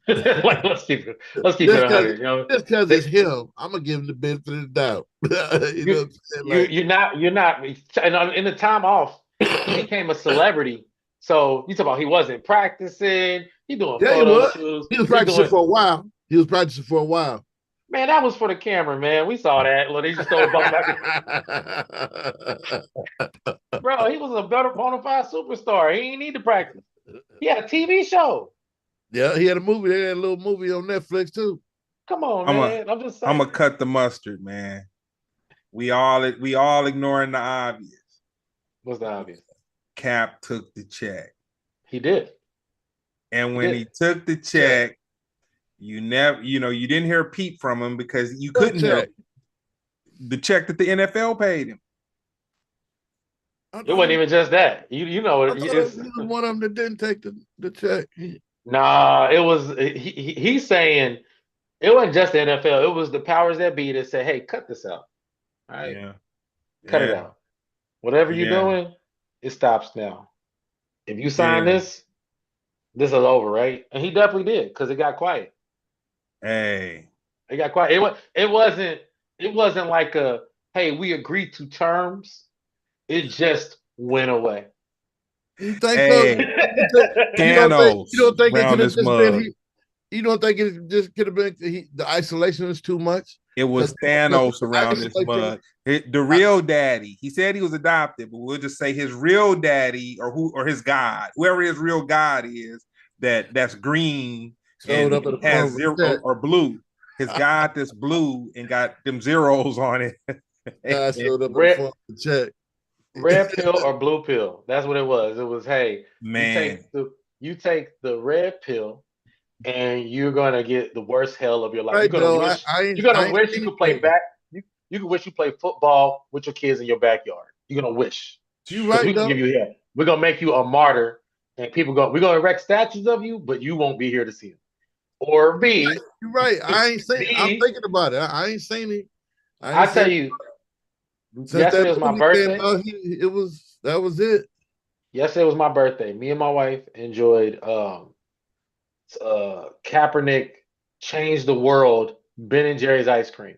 Like let's keep it Just because 100. just because They, it's him, I'm gonna give him the benefit of the doubt. You know you what I'm saying? you you're not in the time off. He became a celebrity. So you talk about he wasn't practicing. He doing Yeah, he photo was. shoots. He was He practicing doing for a while. He was practicing for a while. Man, that was for the camera, man. We saw that. Look, they just throw the ball back. Bro, he was a better bona fide superstar. He ain't need to practice. He had a TV show. Yeah, he had a movie. They had a little movie on Netflix too. Come on, I'm a man. I'm just I'm saying. a cut the mustard, man. We all ignoring the obvious. What's the obvious? Cap took the check. He did. And He when did. he took the check, you didn't hear a peep from him because you What couldn't hear check? the check that the NFL paid him. I It thought wasn't he, even just that. I thought It's he was one of them that didn't take the check. nah. It was he's saying it wasn't just the NFL. It was the powers that be that said, "Hey, cut this out. All right, Yeah, cut it yeah, out. Whatever you're yeah. doing, it stops now. If you sign Yeah. this is over, right?" And he definitely did because it got quiet. Hey, It got quiet. It wasn't like a hey, we agreed to terms. It just went away. You think so? hey, You Thanos don't think it around could have this just been mug. he? You don't think it just could have been the isolation is too much? It Because was Thanos around this isolate him. mug. The real daddy. He said he was adopted, but we'll just say his real daddy or his God, whoever his real God is, that's green Showed and up in the has form of zero a check. or blue. His God that's blue and got them zeros on Guy it. showed up in the red form of a check. red pill or blue pill. That's what it was. It was hey, you Man, take the red pill and you're gonna get the worst hell of your life. You're Right gonna though, wish I you're gonna ain't wish you seen could play that. back. You could wish you play football with your kids in your backyard. You're gonna wish You because right we can though. give you here. We're gonna make you a martyr and we're gonna erect statues of you, but you won't be here to see them. Or B, You're right. I ain't seen. I'm B, thinking about it. I ain't seen it. I ain't I seen tell it. you, Since that yesterday was my movie came birthday. out. It was that was it. Yesterday was my birthday. Me and my wife enjoyed Kaepernick changed the world. Ben and Jerry's ice cream.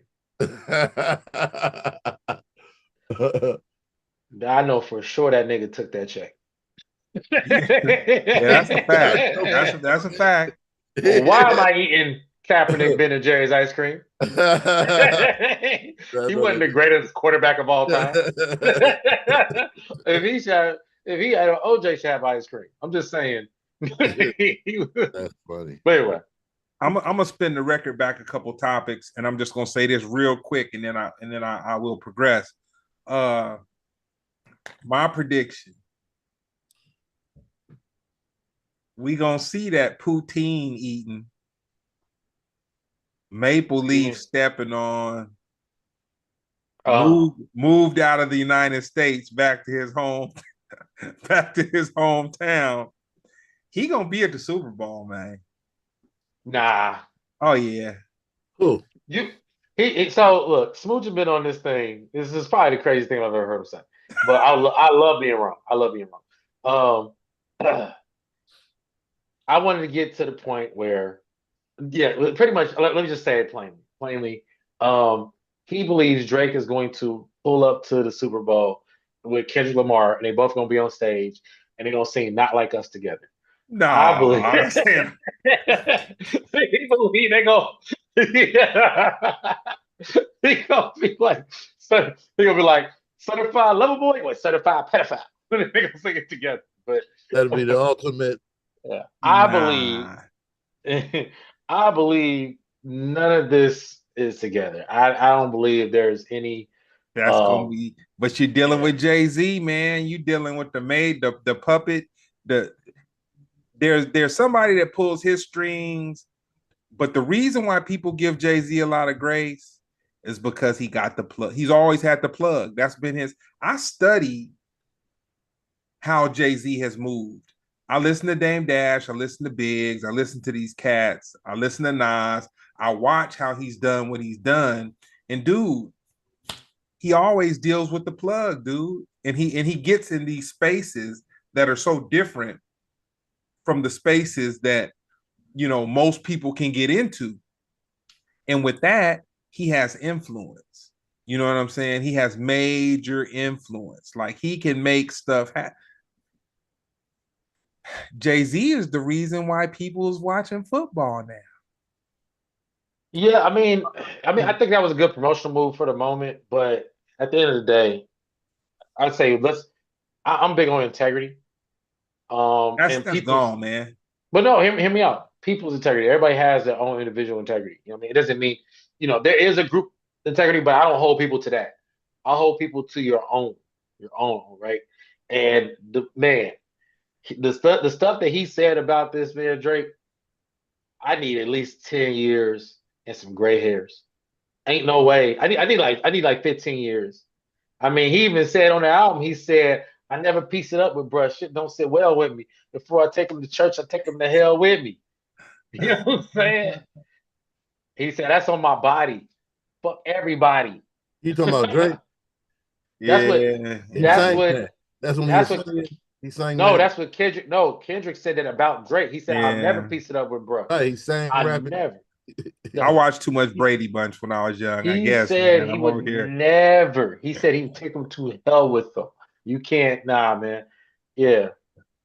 I know for sure that nigga took that check. Yeah, that's a fact. That's a fact. Well, why am I eating Kaepernick Ben and Jerry's ice cream? He wasn't the greatest quarterback of all time. If he had OJ should have ice cream. I'm just saying. That's funny. But anyway, I'm gonna spin the record back a couple topics, and I'm just gonna say this real quick, and then I will progress. My prediction: we gonna see that poutine eating, Maple Leaf stepping on, moved out of the United States back to his home, back to his hometown. He gonna be at the Super Bowl, man. nah. Oh yeah. Cool. So look, Smooch has been on this thing. This is probably the craziest thing I've ever heard him say. But I love being wrong. I love being wrong. I wanted to get to the point where, yeah, pretty much. Let me just say it plainly. He believes Drake is going to pull up to the Super Bowl with Kendrick Lamar, and they both going to be on stage, and they're going to sing "Not Like Us" together. No, I believe. that's him. He believe they go. He gonna be like, he gonna be like certified lover boy or certified pedophile. They gonna sing it together. But that'll be the ultimate. yeah, Nah. I believe none of this is together. I don't believe there's any. That's gonna Um, be, but you're dealing yeah. with Jay-Z, man. You dealing with the maid, the puppet, the there's somebody that pulls his strings, but the reason why people give Jay-Z a lot of grace is because he got the plug. He's always had the plug. That's been his. I study how Jay-Z has moved. I listen to Dame Dash, I listen to Biggs, I listen to these cats, I listen to Nas, I watch how he's done what he's done. And dude, he always deals with the plug, dude. And he gets in these spaces that are so different from the spaces that most people can get into. And with that, he has influence. You know what I'm saying? He has major influence. Like he can make stuff happen. Jay-Z is the reason why people is watching football now. Yeah, I think that was a good promotional move for the moment, but at the end of the day, I'd say I'm big on integrity. And That's people's, gone, man. but no, hear me out. People's integrity. Everybody has their own individual integrity. You know what I mean? It doesn't mean, there is a group integrity, but I don't hold people to that. I hold people to your own, right? And the stuff that he said about this man Drake, I need at least 10 years and some gray hairs. Ain't no way. I need like 15 years. I mean, he even said on the album, he said, I never piece it up with bruh. Shit don't sit well with me. Before I take him to church, I take him to hell with me. You know what I'm saying? He said, that's on my body. Fuck everybody. You talking about Drake? That's what Yeah, He that's sang what that. That's when he that's was what singing. He sang no, that. that's what Kendrick said that about Drake. He said, I'll never yeah. piece it up with bruh. Right, he sang I rapping. never. I No. watched too much Brady Bunch when I was young. I He guess, man. said he I'm would over here. never. He said he would take him to hell with them. You can't, nah, man. Yeah.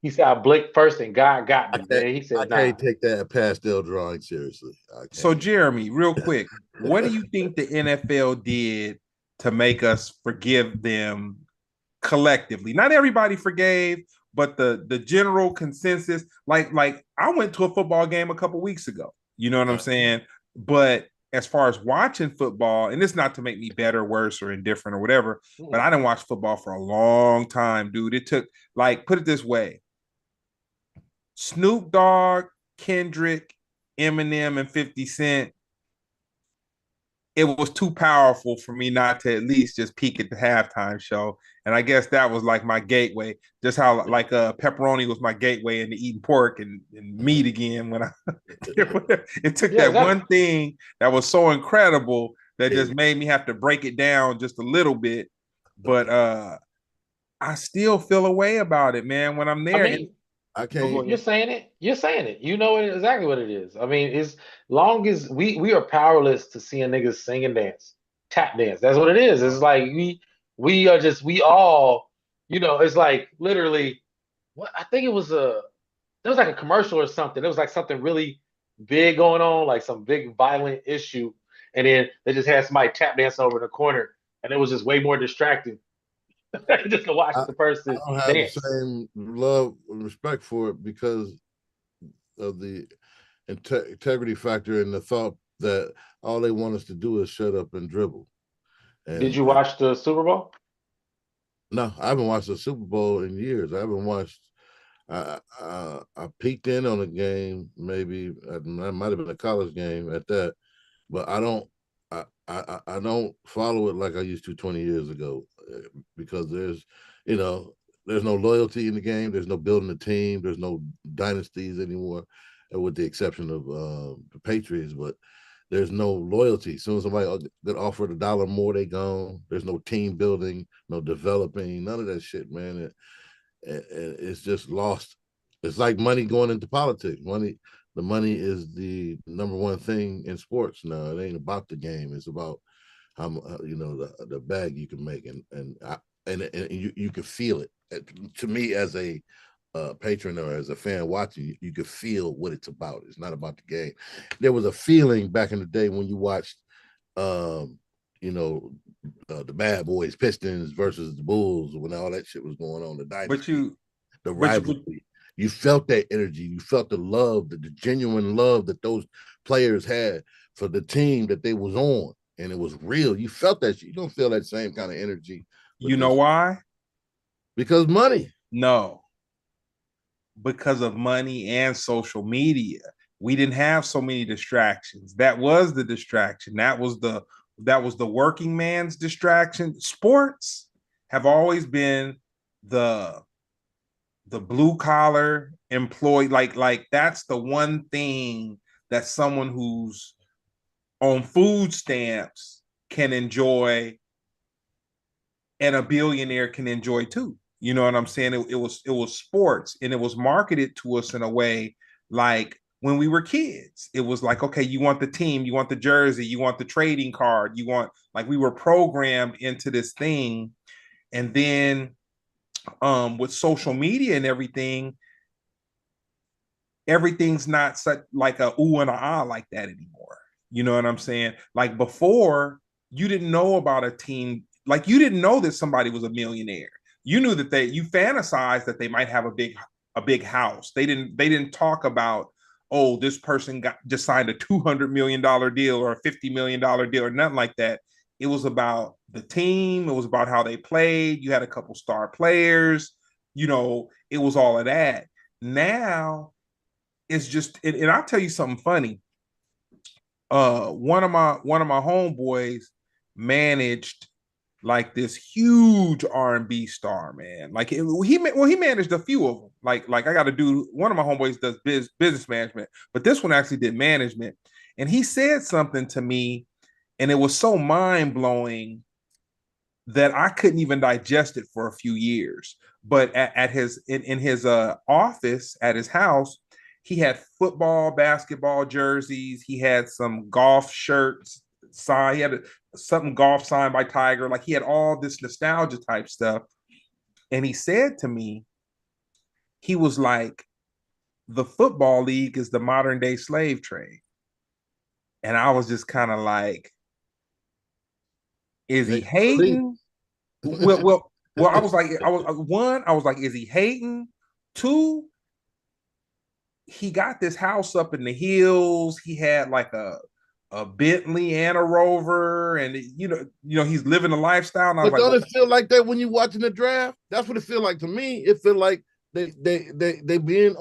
He said I blinked first and God got me, man. He I said, nah. can't take that pastel drawing seriously. I So, can't. Jeremy, real quick, what do you think the NFL did to make us forgive them collectively? Not everybody forgave, but the general consensus. Like I went to a football game a couple weeks ago. You know what I'm saying? But as far as watching football, and it's not to make me better, worse, or indifferent or whatever, but I didn't watch football for a long time, dude. It took, like, put it this way: Snoop Dogg, Kendrick, Eminem, and 50 Cent. it was too powerful for me not to at least just peek at the halftime show. And I guess that was like my gateway, just how like pepperoni was my gateway into eating pork and meat again. When I it took Yeah, that exactly. one thing that was so incredible that Yeah. just made me have to break it down just a little bit. But I still feel a way about it, man, when I'm I there. And mean, I you, can't. you're saying it. You're saying it. You know exactly what it is. I mean, as long as we are powerless to seeing niggas sing and dance, tap dance. That's what it is. It's like we are just we all, it's like literally what I think it was there was like a commercial or something. It was like something really big going on, like some big violent issue, and then they just had somebody tap dance over in the corner, and it was just way more distracting just to watch I, the I person don't have the dance. same love and respect for it because of the integrity factor and the thought that all they want us to do is shut up and dribble. Did And you watch the Super Bowl? no, I haven't watched the Super Bowl in years. I haven't watched. I peeked in on a game, maybe that might have been a college game at that, but I don't. I don't follow it like I used to 20 years ago because you know, there's no loyalty in the game. There's no building a team. There's no dynasties anymore, with the exception of the Patriots. But there's no loyalty. As soon as somebody get offered $1 more, they gone. There's no team building, no developing, none of that shit, man. It's just lost. It's like money going into politics. The money is the number one thing in sports now. It ain't about the game. It's about how the bag you can make, and you can feel it. To me, as a patron or as a fan watching, you can feel what it's about. It's not about the game. There was a feeling back in the day when you watched, um, you know, the Bad Boys Pistons versus the Bulls when all that shit was going on. The but dynasty, you, the but you, rivalry. You felt that energy. You felt the love, the genuine love that those players had for the team that they was on, and it was real. You felt that shit. You don't feel that same kind of energy with you know this why? because money. No, because of money and social media. We didn't have so many distractions. That was the distraction. That was the working man's distraction. Sports have always been the the blue collar employee, like that's the one thing that someone who's on food stamps can enjoy and a billionaire can enjoy too. You know what I'm saying? It was sports, and it was marketed to us in a way like when we were kids. It was like, okay, you want the team, you want the jersey, you want the trading card, you want, like, we were programmed into this thing. And then with social media and everything, everything's not such like a ooh and a ah like that anymore. You know what I'm saying? Like before, you didn't know about a team, like you didn't know that somebody was a millionaire. You knew that you fantasized that they might have a big house. They didn't talk about, oh, this person just signed a $200 million deal or a $50 million deal or nothing like that. It was about the team. It was about how they played. You had a couple star players. It was all of that. Now it's just, and I'll tell you something funny. One of my homeboys managed like this huge R&B star, man. Like he managed a few of them. Like I got to do, one of my homeboys does business management, but this one actually did management. And he said something to me, and it was so mind blowing that I couldn't even digest it for a few years. But at his in his office at his house, he had football, basketball jerseys. He had some golf shirts signed. He had something golf signed by Tiger. Like he had all this nostalgia type stuff. And he said to me, he was like, the football league is the modern day slave trade. And I was just kind of like, is he hating? Well, I was like, I was like, is he hating? Two, he got this house up in the hills. He had like a Bentley and a Rover, and he's living a lifestyle. And I was But like, don't well, it feel like that when you're watching the draft? That's what it feel like to me. It feel like they being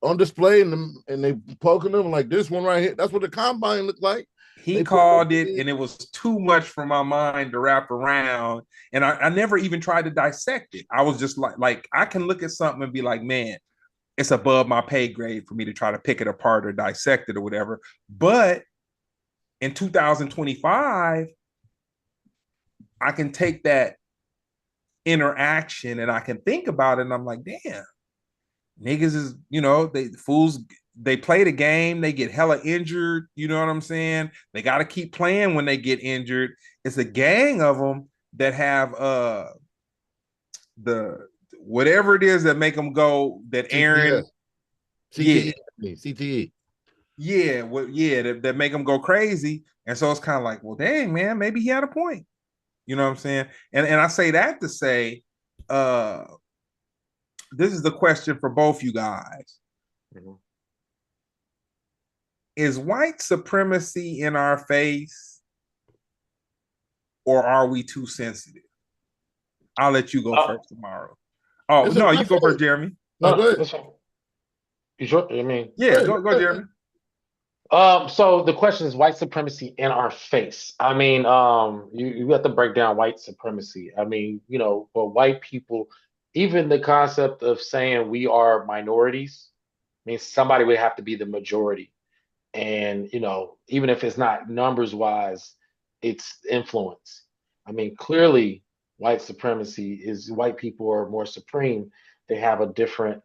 on display and they poking them like this one right here. That's what the combine looked like. He called it, and it was too much for my mind to wrap around. And I never even tried to dissect it. I was just like I can look at something and be like, man, it's above my pay grade for me to try to pick it apart or dissect it or whatever. But in 2025, I can take that interaction and I can think about it, and I'm like, damn, niggas is, they fools, they play the game, they get hella injured, you know what I'm saying? They got to keep playing when they get injured. It's a gang of them that have the whatever it is that make them go that Aaron CTE, yeah. CTE. Yeah, that make them go crazy. And so it's kind of like, well, dang, man, maybe he had a point. You know what I'm saying? And I say that to say, this is the question for both you guys. Mm-hmm. Is white supremacy in our face, or are we too sensitive? I'll let you go first tomorrow. Oh, no, you go first, Jeremy. No, you sure? I mean, yeah, go, Jeremy. So the question is white supremacy in our face. I mean, you have to break down white supremacy. I mean, for white people, even the concept of saying we are minorities means somebody would have to be the majority. And, even if it's not numbers wise, it's influence. I mean, clearly white supremacy is white people are more supreme. They have the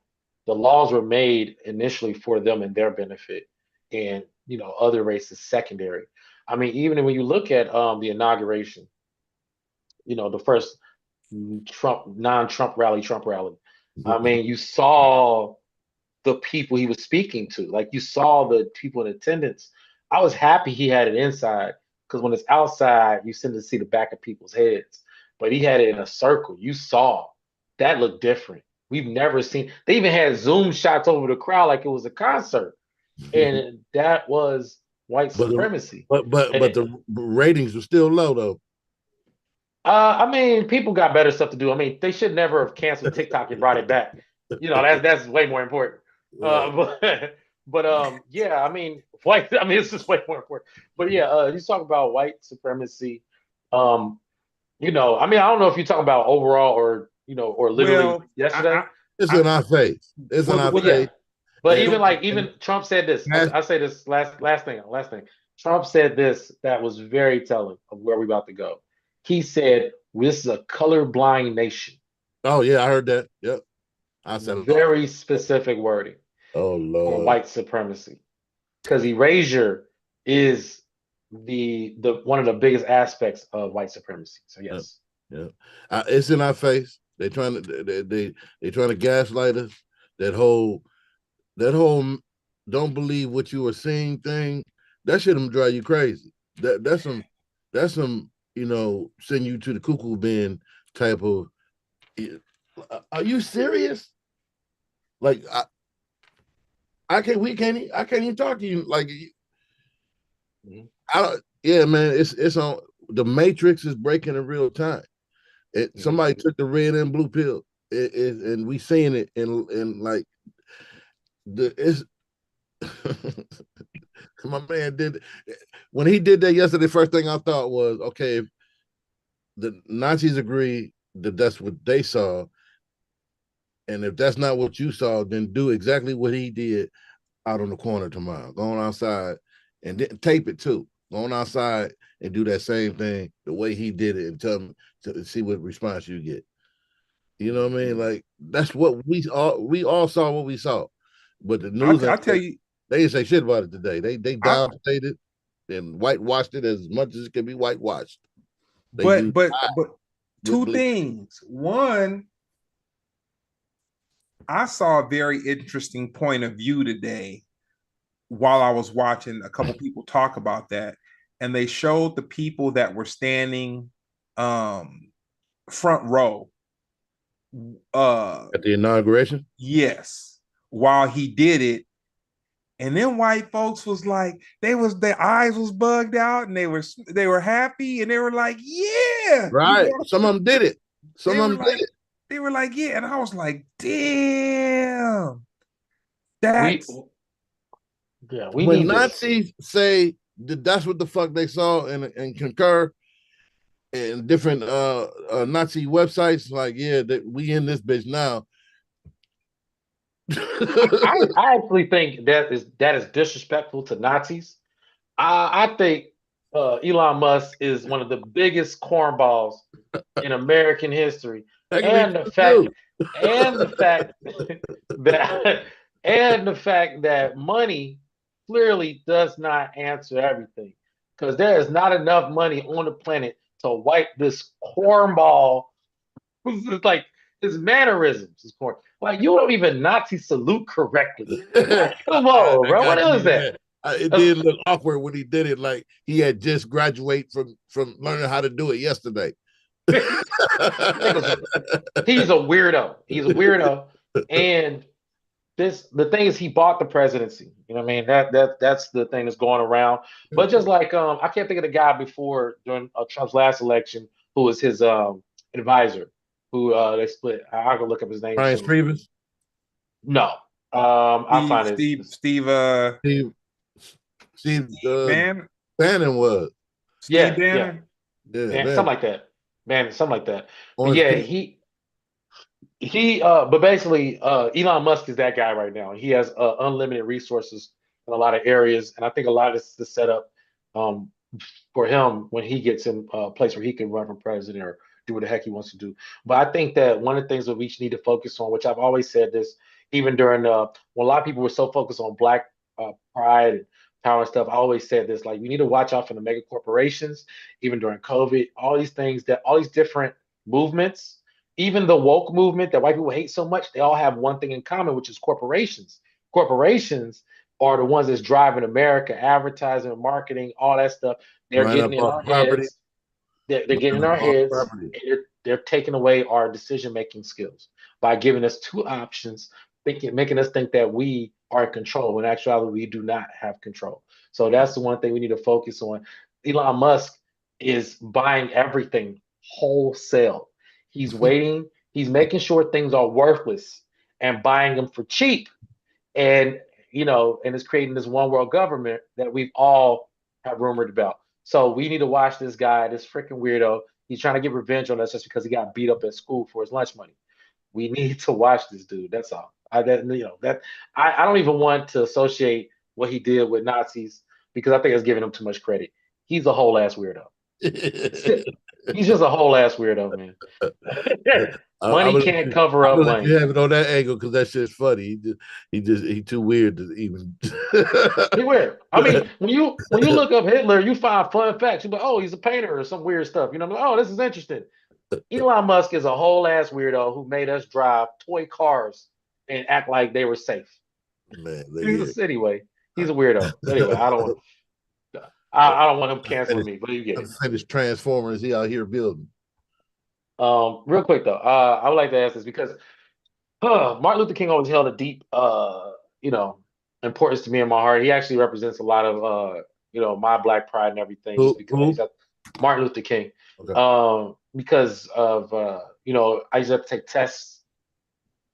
laws were made initially for them and their benefit. And, other races secondary. I mean, even when you look at the inauguration, the first non-Trump rally. I mean, you saw the people he was speaking to. Like, you saw the people in attendance. I was happy he had it inside, because when it's outside, you tend to see the back of people's heads. But he had it in a circle. You saw that looked different. We've never seen. They even had zoom shots over the crowd like it was a concert, and that was white supremacy. But the ratings were still low though. I mean, people got better stuff to do. I mean, they should never have canceled TikTok and brought it back. That's way more important. Yeah, I mean, it's just way more important. But yeah, you talk about white supremacy. I mean, I don't know if you talk about overall or literally yesterday. It's in our face. It's in our face. But even Trump said this. I say this last thing. Trump said this that was very telling of where we're about to go. He said, "This is a colorblind nation." Oh yeah, I heard that. Yep, I said very specific wording. Oh Lord, on white supremacy, because erasure is the one of the biggest aspects of white supremacy. So yes, yeah, it's in our face. They trying to gaslight us. That whole don't believe what you are seeing thing. That shouldn't drive you crazy. That's some send you to the cuckoo bin type of. Are you serious? Like I can't even talk to you like. Yeah, man. It's on. The Matrix is breaking in real time. Somebody took the red and blue pill, and we seeing it in like it's. My man did when he did that yesterday. First thing I thought was, okay, if the Nazis agree that that's what they saw, and if that's not what you saw, then do exactly what he did out on the corner tomorrow. Go on outside and then tape it too. Go on outside and do that same thing the way he did it, and tell them to see what response you get. You know what I mean? Like, that's what we all saw what we saw. But the news, I tell you, they didn't say shit about it today. They downstated and whitewashed it as much as it can be whitewashed. But two things. One, I saw a very interesting point of view today while I was watching a couple people talk about that, and they showed the people that were standing front row at the inauguration. Yes, while he did it. And then white folks was like, their eyes was bugged out, and they were happy, and they were like, yeah. Right. Some of them did it. Some of them did it. They were like, yeah. And I was like, damn. When Nazis say that's what the fuck they saw and concur and different Nazi websites. Like, yeah, that we in this bitch now. I actually think that is disrespectful to Nazis. I think Elon Musk is one of the biggest cornballs in American history, That can be and the true fact, too. and the fact that, and the fact that money clearly does not answer everything, because there is not enough money on the planet to wipe this cornball. It's like his mannerisms is corn. Like you don't even Nazi salute correctly. Like, come on, I bro. What got is you. that? Yeah. It That's- did look awkward when he did it, like he had just graduated from learning how to do it yesterday. he's a weirdo. He's a weirdo. And the thing is he bought the presidency. You know what I mean? That's the thing that's going around. But just like I can't think of the guy before during Trump's last election who was his advisor, who they split. I can look up his name Ryan soon. Strevens, No. I'll find his Steve Steve, Steve Man, Bannon was. Steve yeah, yeah. Bannon. Yeah, Man, man. something like that. Man, something like that. But Orange yeah, Peel. but basically Elon Musk is that guy right now. He has unlimited resources in a lot of areas, and I think a lot of this is the setup um, for him when he gets in a place where he can run for president or do what the heck he wants to do. But I think that one of the things that we each need to focus on, which I've always said this, even during when a lot of people were so focused on black pride and power and stuff, I always said this, like we need to watch out for the mega corporations, even during COVID, all these things that all these different movements, even the woke movement that white people hate so much, they all have one thing in common, which is corporations. Corporations are the ones that's driving America, advertising, marketing, all that stuff. They're Line getting up in off our property. heads. They're getting in Line our up off heads, property. and they're taking away our decision making skills by giving us two options, making us think that we are in control when actually we do not have control. So that's the one thing we need to focus on. Elon Musk is buying everything wholesale. He's waiting. He's making sure things are worthless and buying them for cheap, and and it's creating this one world government that we've all have rumored about. So we need to watch this guy, this freaking weirdo. He's trying to get revenge on us just because he got beat up at school for his lunch money. We need to watch this dude. That's all. I don't even want to associate what he did with Nazis because I think it's giving him too much credit. He's a whole ass weirdo. He's just a whole ass weirdo, man. I'm Money gonna, can't cover I'm up gonna let you lame. have it on that angle because that shit's funny. He too weird to even. He weird. I mean, when you look up Hitler, you find fun facts. You're like, oh, he's a painter or some weird stuff. I'm like, oh, this is interesting. Elon Musk is a whole ass weirdo who made us drive toy cars and act like they were safe. Man, Anyway, he's a weirdo. Anyway, I don't want him canceling me, but you get I it. said it's Transformers. He out here building. Real quick though, I would like to ask this because Martin Luther King always held a deep, you know, importance to me in my heart. He actually represents a lot of, my black pride and everything, just because I Who? used to Martin Luther King, Okay. because of, I used to have to take tests,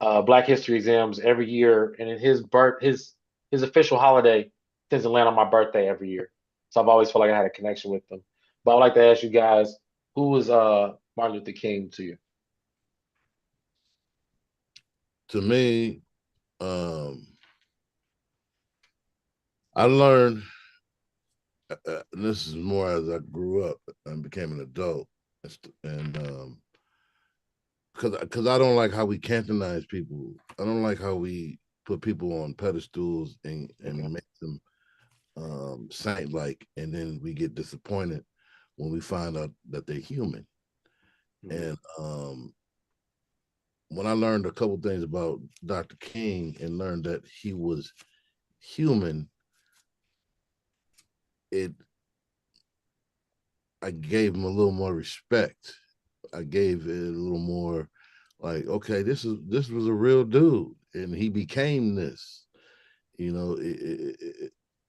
Black History exams every year, and in his official holiday tends to land on my birthday every year. So I've always felt like I had a connection with them. But I'd like to ask you guys, who was Martin Luther King to you? To me, um, I learned, and this is more as I grew up and became an adult, and because I don't like how we canonize people. I don't like how we put people on pedestals and make them saint like, and then we get disappointed when we find out that they're human. Mhm. And when I learned a couple things about Dr. King and learned that he was human, it I gave him a little more respect. I gave it a little more like, okay, this was a real dude, and he became this.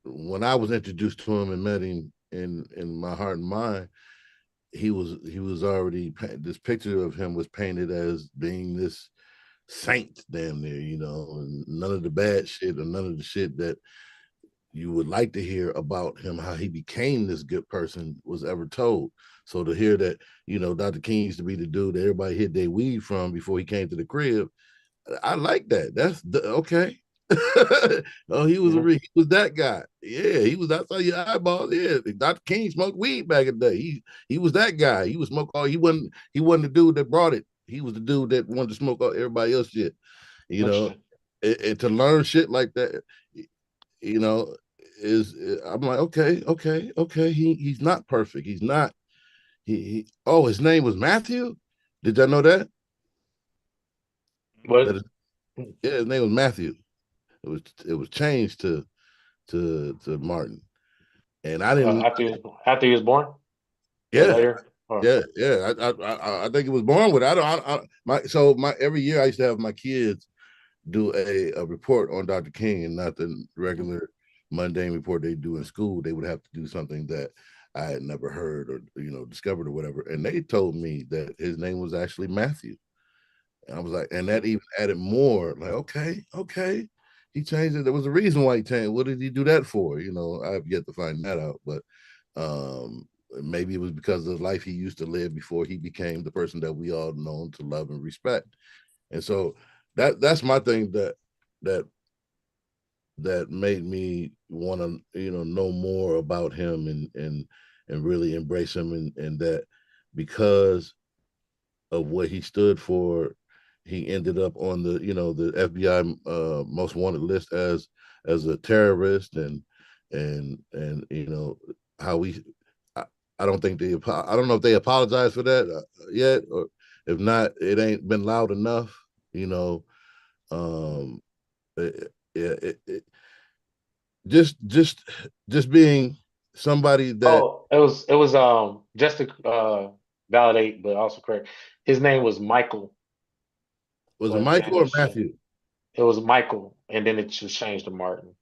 When I was introduced to him and met him in my heart and mind, he was already this picture of him was painted as being this saint damn near, and none of the bad shit or none of the shit that you would like to hear about him, how he became this good person, was ever told. So to hear that, Dr. King used to be the dude that everybody hid their weed from before he came to the crib, I like that. Okay. Oh, he was that guy. Yeah, he was outside your eyeballs. Yeah, Dr. King smoked weed back in the day. He was that guy. He was smoke all. He wasn't the dude that brought it. He was the dude that wanted to smoke all everybody else shit. You know, Interesting. and to learn shit like that, you know, is I'm like, okay. He's not perfect. He's not. Oh, his name was Matthew. Did y'all know that? That But is, yeah, his name was Matthew. It was changed to Martin, and I didn't. after he was born or Yeah, later, or yeah. I think it was born with it. I don't. My every year I used to have my kids do a report on Dr. King, and not the regular mundane report they do in school. They would have to do something that I had never heard or discovered or whatever. And they told me that his name was actually Matthew. And I was like, and that even added more. Like, okay, he changed it. There was a reason why he changed. What did he do that for? I've yet to find that out, but maybe it was because of the life he used to live before he became the person that we all know to love and respect. And so that's my thing that that made me want to know more about him and really embrace him, and that because of what he stood for, he ended up on the FBI most wanted list as a terrorist, and how we I, I don't think I don't know if they apologize for that yet, or if not, it ain't been loud enough. you know um just being somebody that it was just to validate, but also correct. His name was Michael, was it but then Michael or Matthew? it was Michael, and then it just changed to Martin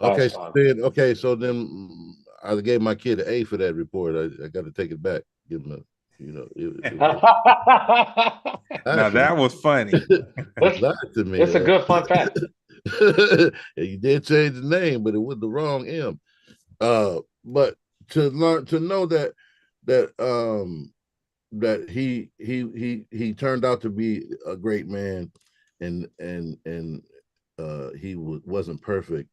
by his Okay, father. so then I gave my kid an A for that report. I got to take it back. Give him it was Now lied to me. that was funny. It lied to me. It's a good fun fact. You did change the name, but it was the wrong M. But to know that that he turned out to be a great man, and he wasn't perfect,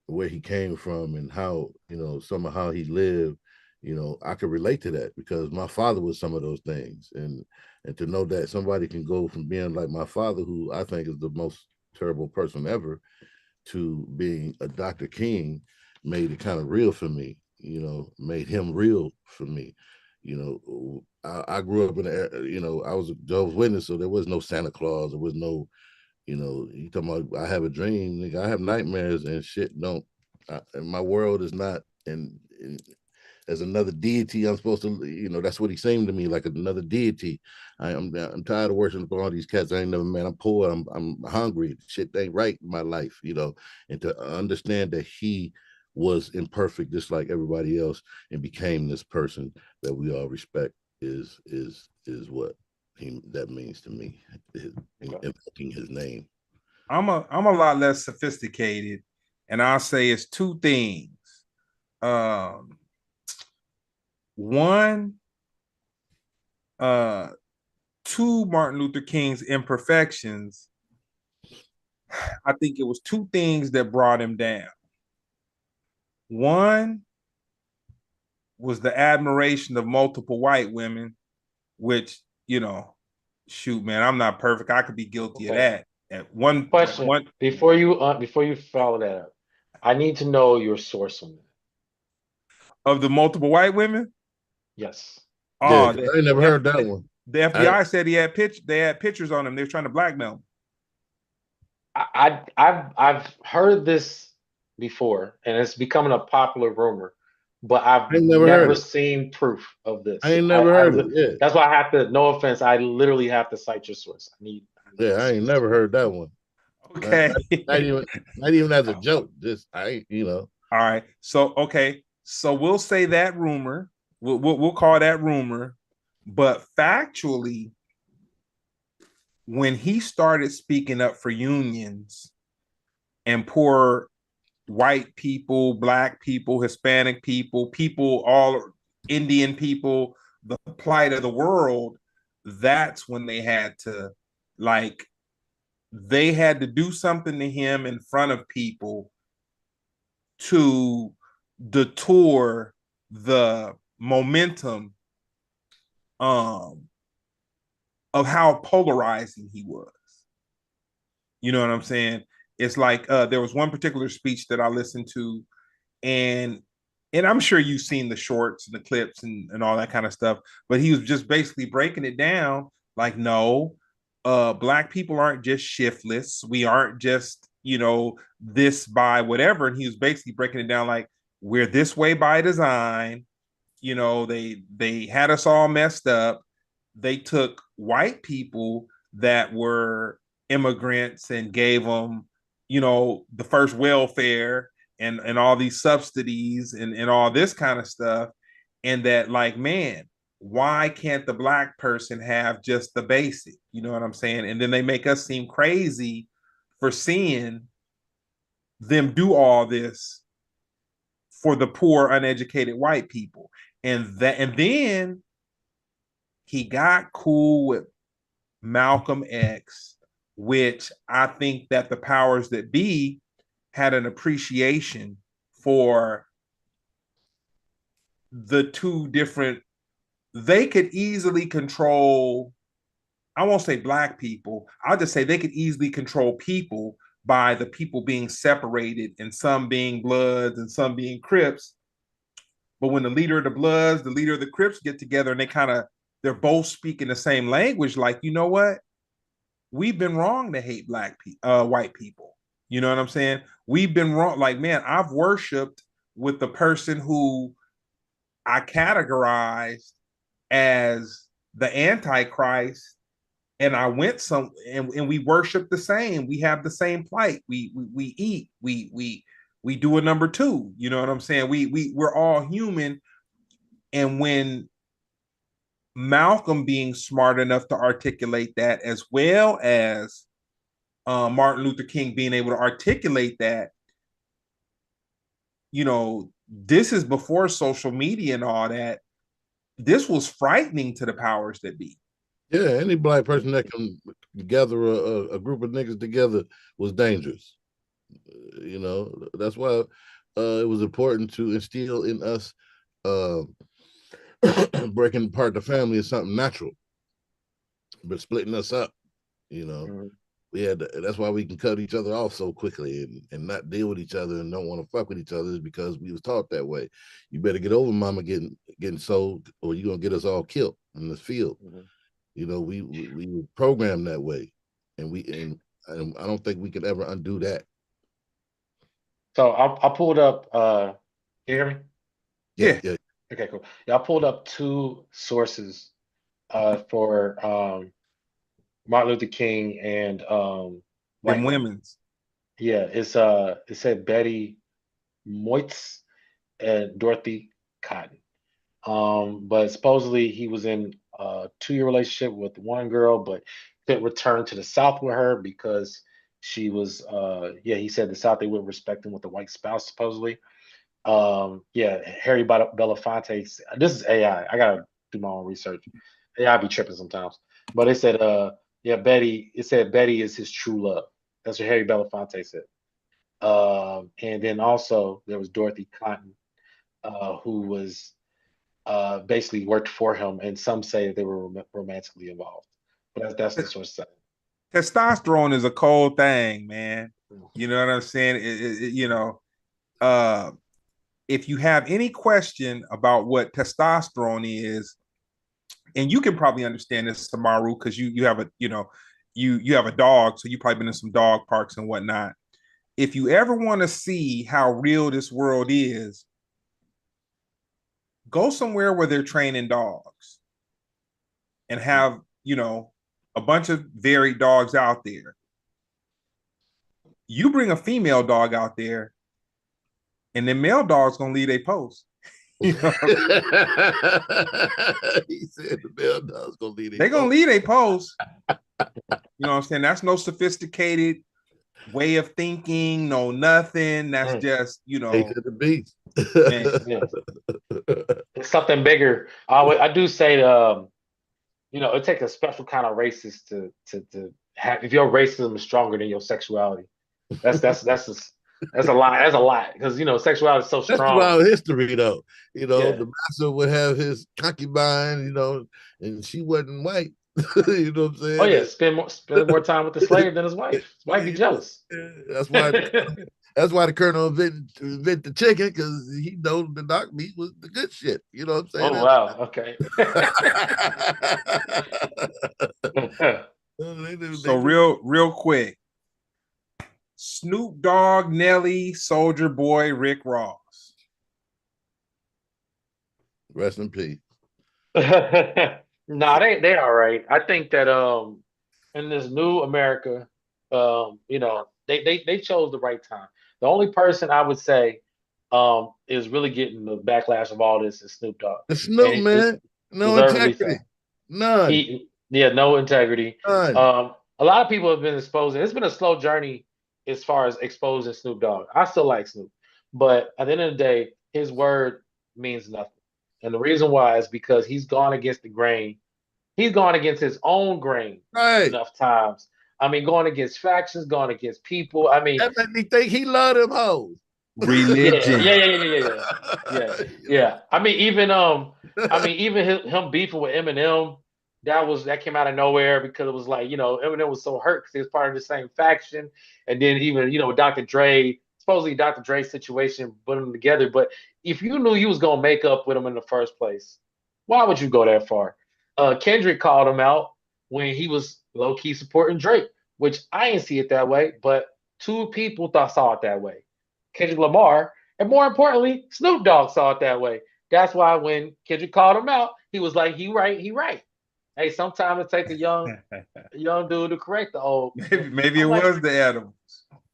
where he came from and how some of how he lived. I could relate to that because my father was some of those things, and to know that somebody can go from being like my father, who I think is the most terrible person ever, to being a Dr. King, made it kind of real for me. Made him real for me. I grew up in I was a Jehovah's Witness, so there was no Santa Claus. There was no, you talking about I have a dream, nigga, I have nightmares and shit. Don't and my world is not in as another deity. I'm supposed to, that's what he seemed to me, like another deity. I'm tired of worshiping all these cats. I ain't never, man. I'm poor. I'm hungry. Shit ain't right in my life, and to understand that he was imperfect just like everybody else and became this person that we all respect is what that means to me, Okay. invoking his name. I'm a lot less sophisticated, and I'll say it's two things. Um, one, uh, two Martin Luther King's imperfections. I think it was two things that brought him down. One was the admiration of multiple white women, which, shoot, man, I'm not perfect. I could be guilty of Okay. that. At one, Question one before you follow that up, I need to know your source on that. of the multiple white women. Yes. Yeah, Oh, because I ain't never heard that one. the FBI said they had pictures on him. They were trying to blackmail him. I've heard this before, and it's becoming a popular rumor, but I've I ain't never heard never it. seen proof of I this. ain't never heard it. Yeah. That's why I have to. No offense, I literally have to cite your source. I need Yeah, to I see ain't this. never heard that one. Not, Okay. not, not even as a joke. Just I ain't. All right. So okay. So we'll say that rumor. We'll call that rumor. But factually, when he started speaking up for unions and poor white people, black people, Hispanic people, people all Indian people, the plight of the world, that's when they had to like they had to do something to him in front of people to detour the momentum um of how polarizing he was. You know what I'm saying? It's like there was one particular speech that I listened to, and I'm sure you've seen the shorts and the clips and all that kind of stuff, but he was just basically breaking it down like, no, black people aren't just shiftless. We aren't just, this by whatever. And he was basically breaking it down like, we're this way by design. They had us all messed up. They took white people that were immigrants and gave them, the first welfare and all these subsidies and all this kind of stuff. And that, like, man, why can't the black person have just the basic? You know what I'm saying? And then they make us seem crazy for seeing them do all this for the poor, uneducated white people. And then he got cool with Malcolm X, which I think that the powers that be had an appreciation for the two different, they could easily control, I won't say black people, I'll just say they could easily control people by the people being separated and some being Bloods and some being Crips. But when the leader of the Bloods, the leader of the Crips get together and they're both speaking the same language, like, you know what? We've been wrong to hate white people. You know what I'm saying? We've been wrong. Like, man, I've worshipped with the person who I categorized as the Antichrist, and I went and we worship the same. We have the same plight. We eat. We do a number two. You know what I'm saying? We're all human. And when Malcolm being smart enough to articulate that, as well as Martin Luther King being able to articulate that, this is before social media and all that. This was frightening to the powers that be. Yeah, any black person that can gather a group of niggas together was dangerous. That's why it was important to instill in us breaking apart the family is something natural, but splitting us up, mm-hmm. That's why we can cut each other off so quickly and not deal with each other and don't want to fuck with each other, is because we was taught that way. You better get over mama getting sold, or you're gonna get us all killed in this field. Mm-hmm. We were programmed that way, and I don't think we could ever undo that. So I pulled up. You hear me? Yeah. Okay, cool. Yeah, I pulled up two sources for Martin Luther King and them women's. Yeah, it said Betty Moitz and Dorothy Cotton. But supposedly he was in a 2-year relationship with one girl, but couldn't return to the South with her because she was he said the South, they wouldn't respect him with a white spouse, supposedly. Harry Belafonte. This is AI. I gotta do my own research. AI be tripping sometimes. But it said Betty. It said Betty is his true love. That's what Harry Belafonte said. And then also there was Dorothy Cotton, who was basically worked for him, and some say they were romantically involved. But that's the source saying. Testosterone is a cold thing, man. You know what I'm saying? If you have any question about what testosterone is, and you can probably understand this, Amaru, because you have you have a dog, so you've probably been in some dog parks and whatnot. If you ever want to see how real this world is, go somewhere where they're training dogs and have, a bunch of varied dogs out there. You bring a female dog out there, and the male dog's gonna lead a post. He said the male dog's gonna lead a post. They're gonna lead a post. You know what I'm saying? That's no sophisticated way of thinking, no nothing. That's Mm, just, Take to the beast. man. yeah. It's something bigger. I do say, it takes a special kind of racist to have. If your racism is stronger than your sexuality, that's a lot. That's a lot because sexuality is so That's strong. throughout history, though. Yeah. The master would have his concubine, and she wasn't white. You know what I'm Oh saying? yeah. Spend more time with the slave than his wife. His wife be jealous. That's why. That's why the colonel invented the chicken, because he know the dark meat was the good shit. You know what I'm Oh saying? wow. Okay. They do. They So do. real quick, Snoop Dogg, Nelly, Soldier Boy, Rick Ross. Rest in peace. Nah, they all right. I think that in this new America, they chose the right time. The only person I would say is really getting the backlash of all this is Snoop Dogg. The And Snoop, man, no deservedly integrity, so. none, No integrity. none. A lot of people have been exposing. It's been a slow journey as far as exposing Snoop Dogg. I still like Snoop, but at the end of the day, his word means nothing. And the reason why is because he's gone against the grain. He's gone against his own grain Right. enough times. I mean, going against factions, going against people. I mean, That made me think he loved them hoes. yeah, Religion. yeah, yeah, yeah, yeah, yeah, yeah. Yeah, You know? yeah. Even him beefing with Eminem, that came out of nowhere because it was like, Eminem was so hurt because he was part of the same faction, and then even with Dr. Dre, supposedly Dr. Dre's situation put them together. But if you knew you was gonna make up with him in the first place, why would you go that far? Kendrick called him out when he was low key supporting Drake, which I didn't see it that way, but two people thought saw it that way. Kendrick Lamar, and more importantly, Snoop Dogg saw it that way. That's why when Kendrick called him out, he was like, he right. Hey, sometimes it take a young dude to correct the old. Maybe it I'm like, was the animals.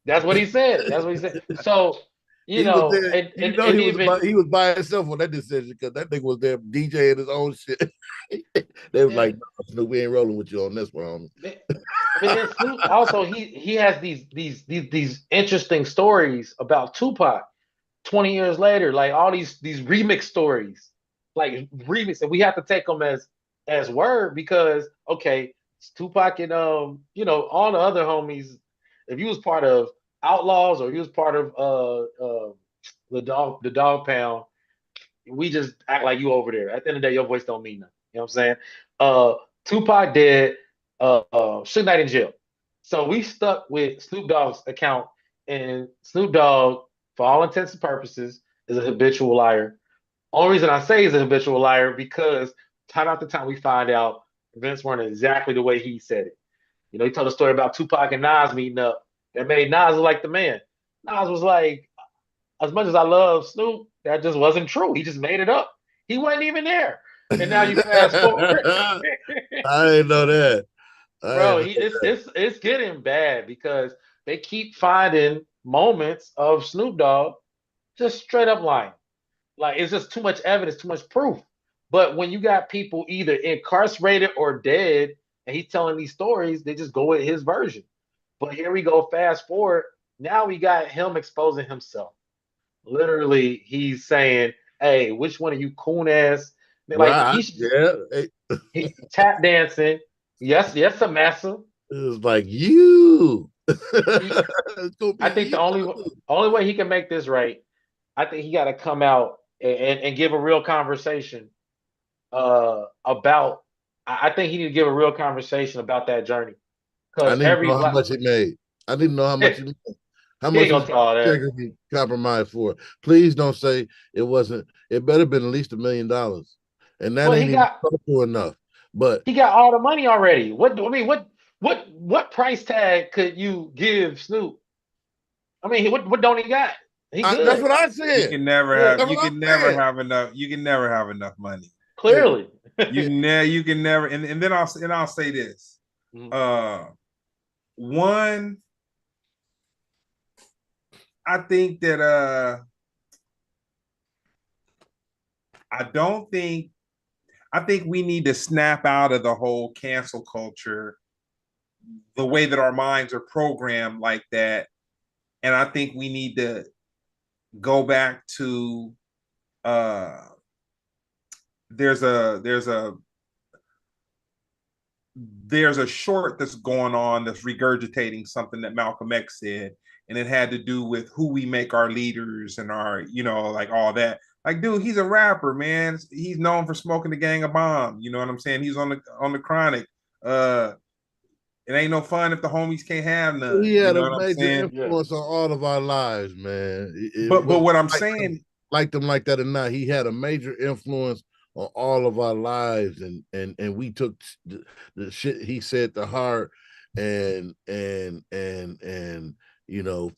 that's what he said. That's what he said. So, He was there. and even He was by himself on that decision, because that nigga was there DJing his own shit. They was yeah, like, "No, Snoop, we ain't rolling with you on this one, but then Snoop also he has these interesting stories about Tupac 20 years later, like all these remix stories, like remix, and we have to take them as word because okay, it's Tupac and all the other homies. If you was part of Outlaws or you was part of the Dog Pound, we just act like you over there. At the end of the day, your voice don't mean nothing. You know what I'm saying? Uh, Tupac dead. Suge Knight in jail. So we stuck with Snoop Dogg's account, and Snoop Dogg, for all intents and purposes, is a habitual liar. Only reason I say he's a habitual liar because time after time we find out events weren't exactly the way he said it. He told a story about Tupac and Nas meeting up that made Nas look like the man. Nas was like, as much as I love Snoop, that just wasn't true. He just made it up. He wasn't even there. And now you fast forward, homie." I didn't know that. I bro. didn't He know that. it's getting bad because they keep finding moments of Snoop Dogg just straight up lying. Like it's just too much evidence, too much proof. But when you got people either incarcerated or dead, and he's telling these stories, they just go with his version. But here we go, fast forward. Now we got him exposing himself. Literally, he's saying, "Hey, which one of you coon ass?" Like Right? Yeah. he tap dancing. Yes, yes, a massa. It was like you. He, It's gonna be I think the you. only way he can make this right, I think he got to come out and give a real conversation about. I think he need to give a real conversation about that journey I because need to every know how black much he made. I need to know how he much he made. How ain't much gonna was tell all that. integrity compromised for? Please don't say it wasn't. It better been at least $1 million, and that Well, ain't even close to enough. But he got all the money already. What price tag could you give Snoop? I mean, what don't he got? He that's good. what I said. Yeah, That's You what can I never said. have enough. You can never have enough money. Hey, clearly. You can never, and then I'll say this. Mhm. Uh one, I think that I don't think I think we need to snap out of the whole cancel culture the way that our minds are programmed like that. And I think we need to go back to uh there's a there's a short that's going on that's regurgitating something that Malcolm X said, and it had to do with who we make our leaders and our, like all that. Like, dude, he's a rapper, man. He's known for smoking the gang of bomb. You know what I'm saying? He's on the chronic. Uh, it ain't no fun if the homies can't have none. He You had know a what I'm major saying? Yeah. influence on all of our lives, man. But what I'm like saying, them like that or not, he had a major influence on all of our lives, and we took the shit he said to heart, and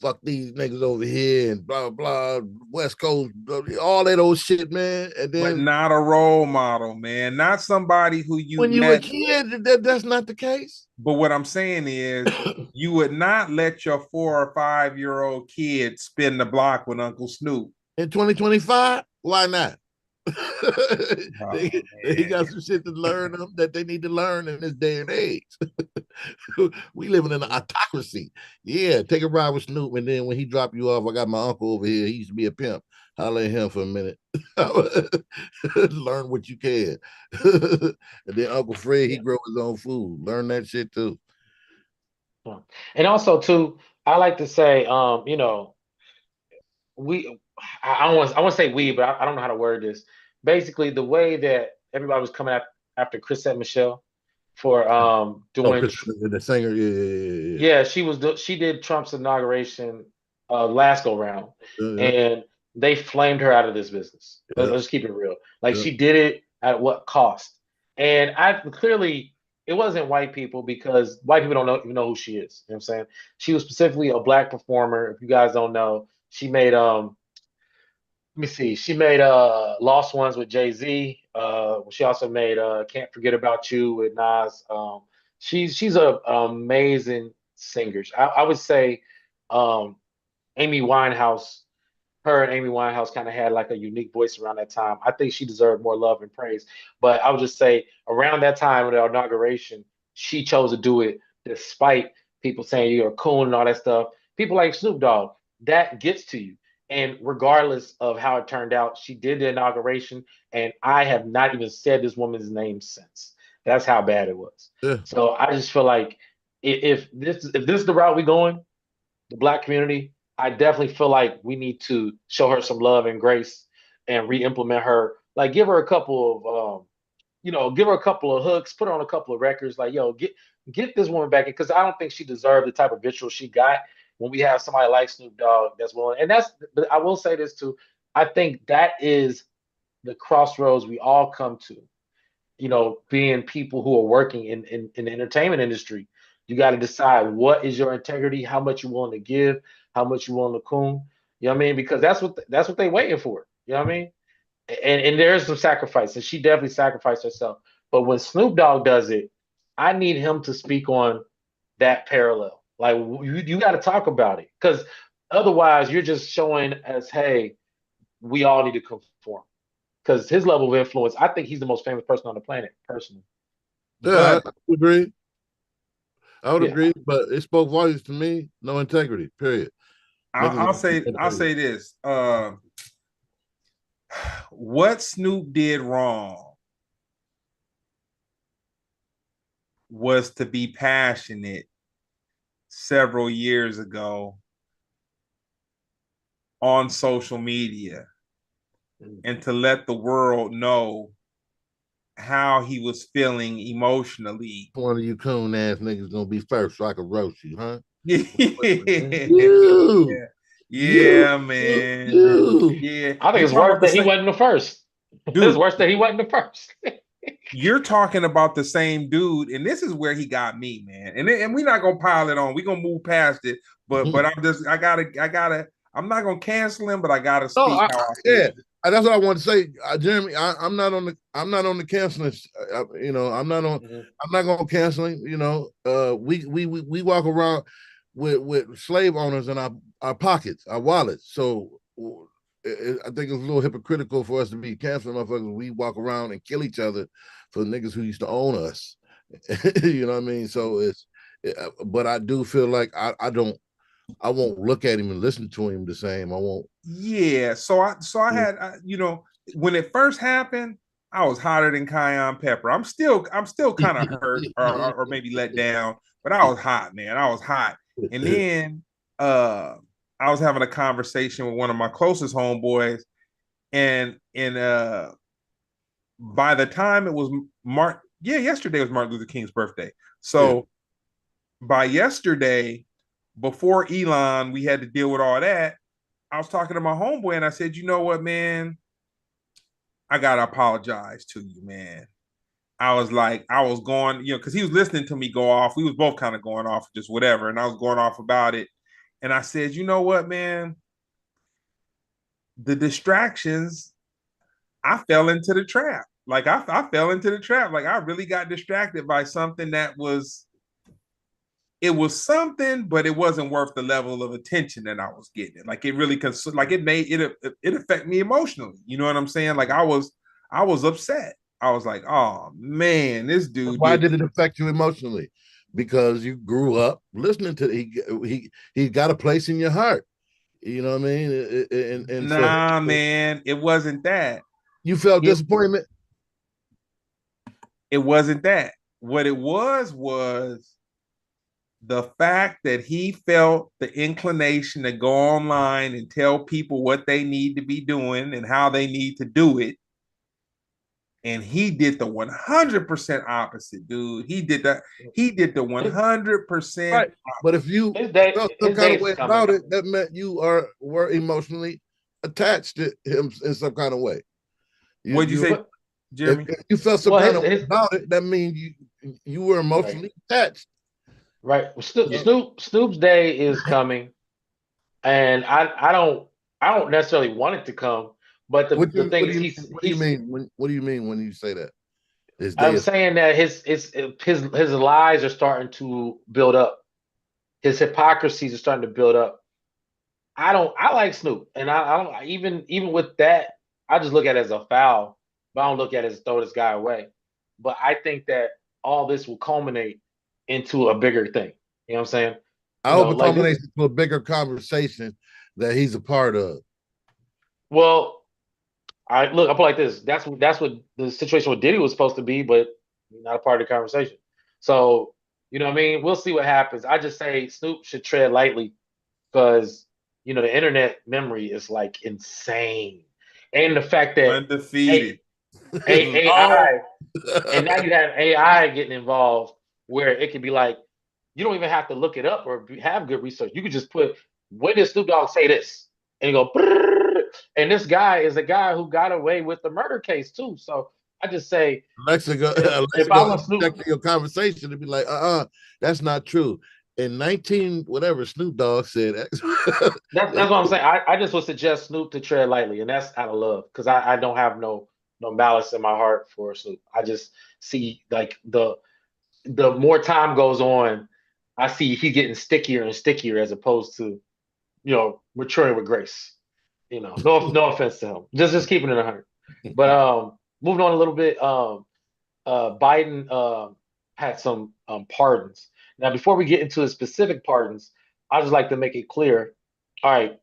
fuck these niggas over here and blah blah, West Coast, all that old shit, man. And but then not a role model, man. Not somebody who you when you a let. kid, that's not the case. But what I'm saying is, you would not let your 4 or 5 year old kid spin the block with Uncle Snoop. In 2025, why not? Oh, they got some shit to learn them that they need to learn in this day and age. We living in an autocracy. Yeah, take a ride with Snoop, and then when he drop you off, I got my uncle over here. He used to be a pimp. Holler at him for a minute. Learn what you can. And then Uncle Fred, he grow his own food. Learn that shit too. And also too, I like to say, we I don't want to say we, but I don't know how to word this. Basically, the way that everybody was coming after Chris and Michelle for Oh, doing Chris, the singer, yeah. yeah, she did Trump's inauguration last go round, Yeah, and they flamed her out of this business. yeah, Let's keep it real. Like yeah. she did it at what cost? And I clearly it wasn't white people because white people even know who she is. You know what I'm saying? She was specifically a black performer. If you guys don't know, she made let me see. She made Lost Ones with Jay-Z. She also made Can't Forget About You with Nas. She's a amazing singer. I would say um, Amy Winehouse, her and Amy Winehouse kind of had like a unique voice around that time. I think she deserved more love and praise. But I would just say around that time of the inauguration, she chose to do it despite people saying you're a coon and all that stuff. People like Snoop Dogg, that gets to you. And regardless of how it turned out, she did the inauguration, and I have not even said this woman's name since. That's how bad it was. Yeah. So I just feel like if this is the route we're going, the black community, I definitely feel like we need to show her some love and grace and re-implement her. Like give her a couple of give her a couple of hooks, put her on a couple of records. Like, get this woman back in because I don't think she deserved the type of vitriol she got when we have somebody like Snoop Dogg that's willing. And but I will say this too. I think that is the crossroads we all come to, being people who are working in the entertainment industry. You got to decide what is your integrity, how much you're willing to give, how much you're willing to coon. You know what I mean? Because that's what they're waiting for. You know what I mean? And there is some sacrifice, and she definitely sacrificed herself. But when Snoop Dogg does it, I need him to speak on that parallel. Like you got to talk about it, because otherwise you're just showing as, hey, we all need to conform. Because his level of influence, I think he's the most famous person on the planet, personally. Yeah, but I would agree. I would Yeah. agree, but it spoke volumes to me. No integrity. Period. Niggas I'll say this. What Snoop did wrong was to be passionate several years ago on social media and to let the world know how he was feeling emotionally. one of you coon ass niggas gonna be first, so I can roast you, huh? Yeah, You, you, yeah, man. you. Yeah, I think you it's talking worse about the that he same wasn't the first. It's dude. worse that he wasn't the first. You're talking about the same dude, and this is where he got me, man. And we're not gonna pile it on. We're gonna move past it. But I'm not gonna cancel him, but I gotta No, speak how I feel. yeah, that's what I want to say, Jeremy. I'm not on the canceling. Mhm. I'm not going to cancel him. We walk around with slave owners in our pockets, our wallets. So I think it's a little hypocritical for us to be canceling motherfuckers. We walk around and kill each other for niggas who used to own us. You know what I mean? So but I do feel like I won't look at him and listen to him the same. I won't. Yeah. So I had when it first happened, I was hotter than cayenne pepper. I'm still kind of hurt or maybe let down, but I was hot, man. I was hot. And then I was having a conversation with one of my closest homeboys, and by the time it was yesterday was Martin Luther King's birthday. So by yesterday, before Elon, we had to deal with all that. I was talking to my homeboy and I said, you know what, man? I gotta apologize to you, man. I was like, I was going, because he was listening to me go off. We was both kind of going off, just whatever, and I was going off about it. And I said, you know what, man? The distractions, I fell into the trap. Like I fell into the trap. Like I really got distracted by something that was it was something, but it wasn't worth the level of attention that I was getting. Like it really, like it made it affect me emotionally. You know what I'm saying? Like I was upset. I was like, oh man, this dude Why did. did it affect you emotionally? Because you grew up listening to he got a place in your heart. You know what I mean? And for him, Nah, man, it wasn't that. you felt It disappointment. it wasn't that. What it was the fact that he felt the inclination to go online and tell people what they need to be doing and how they need to do it. And he did the 100% opposite, dude. He did the 100%. Right. But if you felt some his kind of days way is coming. about it, that meant you were emotionally attached to him in some kind of way. What'd you say, Jeremy? If you felt some kind of way about it, that means you were emotionally attached. Right. Snoop's day is coming, and I don't necessarily want it to come, but the thing is What do you mean what do you mean when you say that? His day I'm is saying that his lies are starting to build up. His hypocrisies are starting to build up. I like Snoop, and I don't even with that, I just look at it as a foul, but I don't look at it as throw this guy away. But I think that all this will culminate into a bigger thing. You know what I'm saying? I hope it culminates into a bigger conversation that he's a part of. Well, I put it like this. That's what the situation with Diddy was supposed to be, but not a part of the conversation. So, you know what I mean? We'll see what happens. I just say Snoop should tread lightly because the internet memory is like insane. And the fact that Undefeated. Oh. AI and now you have AI getting involved where it can be like you don't even have to look it up or have good research. You could just put when did Snoop Dogg say this? And you go brrr, and this guy is a guy who got away with the murder case too. So I just say Alexa if I go was Snoop, your conversation and be like, that's not true. In 19 whatever Snoop Dogg said. that's what I'm saying. I just would suggest Snoop to tread lightly, and that's out of love because I don't have no malice in my heart for Snoop. I just see like the more time goes on, I see he getting stickier and stickier as opposed to maturing with grace. No offense to him, just keeping it 100. But moving on a little bit, Biden had some pardons. Now, before we get into the specific pardons, I just like to make it clear. All right,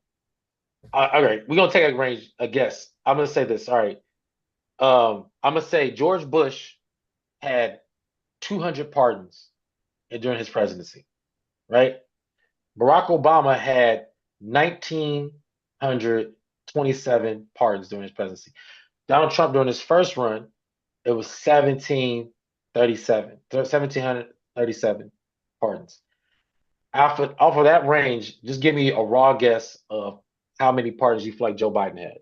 all right, we're gonna take a guess. I'm gonna say this. All right, I'm gonna say George Bush had 200 pardons during his presidency, right? Barack Obama had 1,927 pardons during his presidency. Donald Trump during his first run, it was 1,737 pardons. Off of that range, just give me a raw guess of how many pardons you feel like Joe Biden had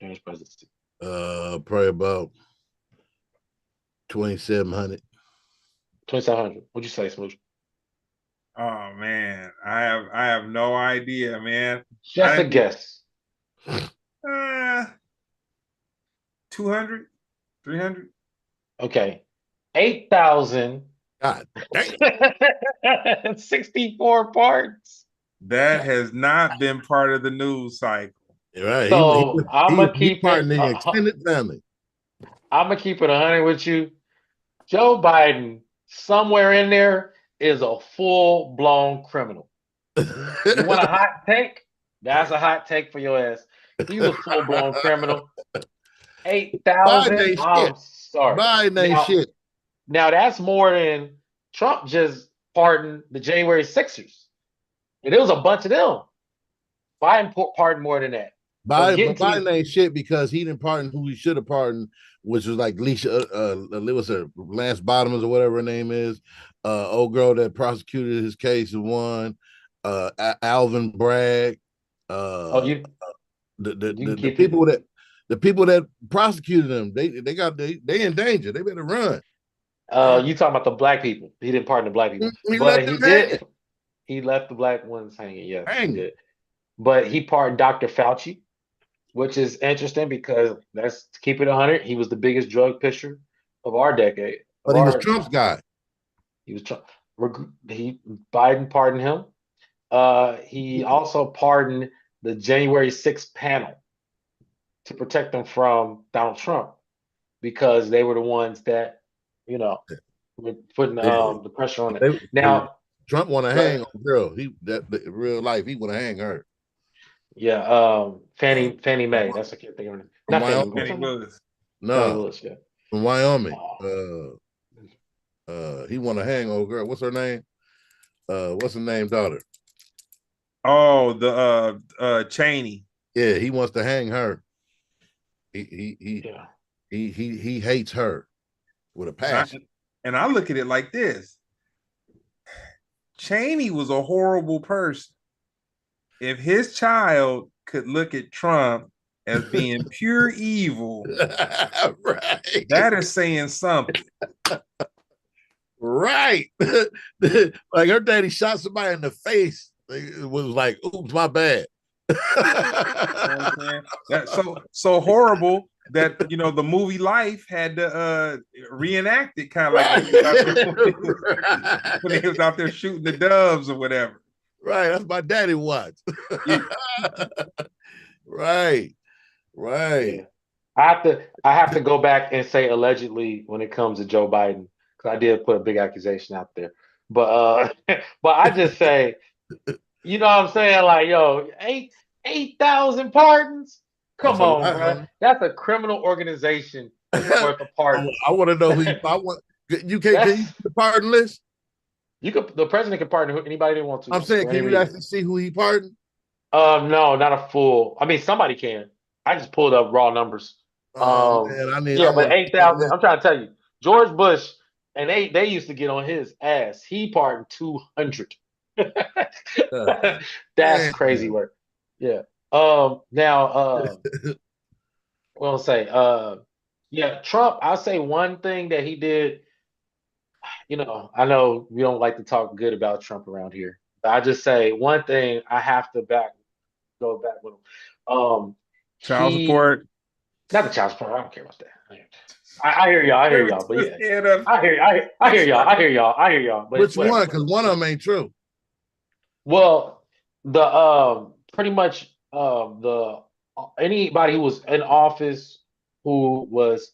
during his presidency. Probably about 2,700. 2,700. What'd you say, Smooch? Oh man, I have no idea, man. Just a guess. 200, 300. Okay. 8,000. God dang. 64 parts. That has not been part of the news cycle. Right. So I'm gonna keep part of the extended family. I'm gonna keep it 100 with you. Joe Biden, somewhere in there, is a full-blown criminal. You want a hot take? That's a hot take for your ass. He's a full-blown criminal. Biden 8,000. ain't I'm shit. sorry. Biden ain't shit. Now that's more than Trump just pardoned the January 6ers. And there was a bunch of them. Biden pardoned more than that. Biden ain't shit because he didn't pardon who he should have pardoned, which was like what's her Lance Bottoms or whatever her name is, old girl that prosecuted his case and won, Alvin Bragg, you the people that prosecuted them, they in danger. They better run. You talking about the black people? He didn't pardon the black people, but he did. He left the black ones hanging. Yes, he did. But he pardoned Dr. Fauci, which is interesting because let's keep it 100. He was the biggest drug pusher of our decade. But he was Trump's guy. He was Trump. Biden pardoned him. He also pardoned the January 6th panel to protect them from Donald Trump because they were the ones that, were putting the pressure on it. Now, Trump want to hang on girl. Real life, he want to hang her. Yeah, Fannie Mae. That's what I can't think of her name. Not Fannie Willis. No, Fannie Willis, yeah. From Wyoming. He want to hang old girl. What's her name? What's her name, daughter? Oh, the Cheney. Yeah, he wants to hang her. He hates her with a passion. And I look at it like this. Cheney was a horrible person. If his child could look at Trump as being pure evil, right, that is saying something. Right. Like her daddy shot somebody in the face. It was like, oops, my bad. That's so horrible that the movie Life had to reenact it kind of like when he was out there shooting the doves or whatever. Right, that's my daddy watch. Yeah. Right. Yeah. I have to go back and say allegedly when it comes to Joe Biden, because I did put a big accusation out there. But but I just say, you know what I'm saying? Like, yo, 8,000 pardons? Come on, bro. That's a criminal organization worth of pardons. I want to know who you can the pardon list? The president can pardon anybody they want to. I'm saying, can you actually see who he pardoned? No, not a full. I mean, somebody can. I just pulled up raw numbers. But 8,000. I'm trying to tell you, George Bush, and they used to get on his ass. He pardoned 200. That's crazy work. Yeah. Now, what I'll say, Trump. I'll say one thing that he did. I know we don't like to talk good about Trump around here. But I just say one thing I have to go back with him. Child support. Not the child support. I don't care about that. I hear y'all. But yeah, I hear y'all. But which one? Because one of them ain't true. Well, the pretty much the anybody who was in office who was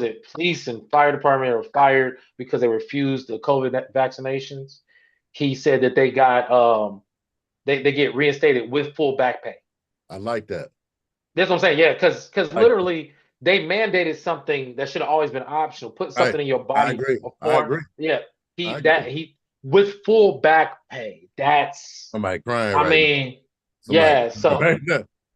it police and fire department or fired because they refused the COVID vaccinations? He said that they got they get reinstated with full back pay. I like that. That's what I'm saying. Yeah, because literally they mandated something that should have always been optional. Put something in your body. I agree. Yeah, he with full back pay. That's somebody crying. I mean, yeah. So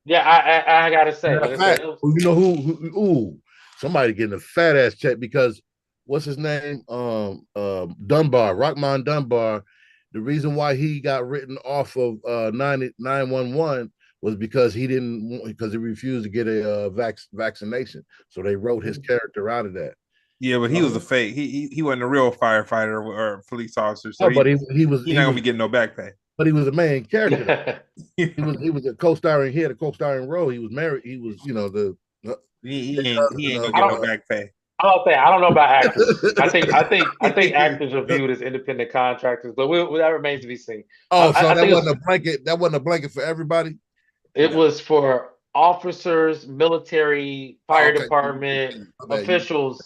yeah, I gotta say, you know who? Ooh, somebody getting a fat ass check because what's his name? Dunbar, Rockmond Dunbar. The reason why he got written off of 911 was because he refused to get a vaccination. So they wrote his character out of that. Yeah, but he was a fake. He wasn't a real firefighter or police officer. So but he was not gonna be getting no back pay. But he was a main character. he was a co-starring. He had a co-starring role. He was married. He was he ain't gonna get no back pay. I don't know about actors. I think actors are viewed as independent contractors, but that remains to be seen. Oh, so that wasn't a blanket. That wasn't a blanket for everybody. It was for officers, military, fire department officials.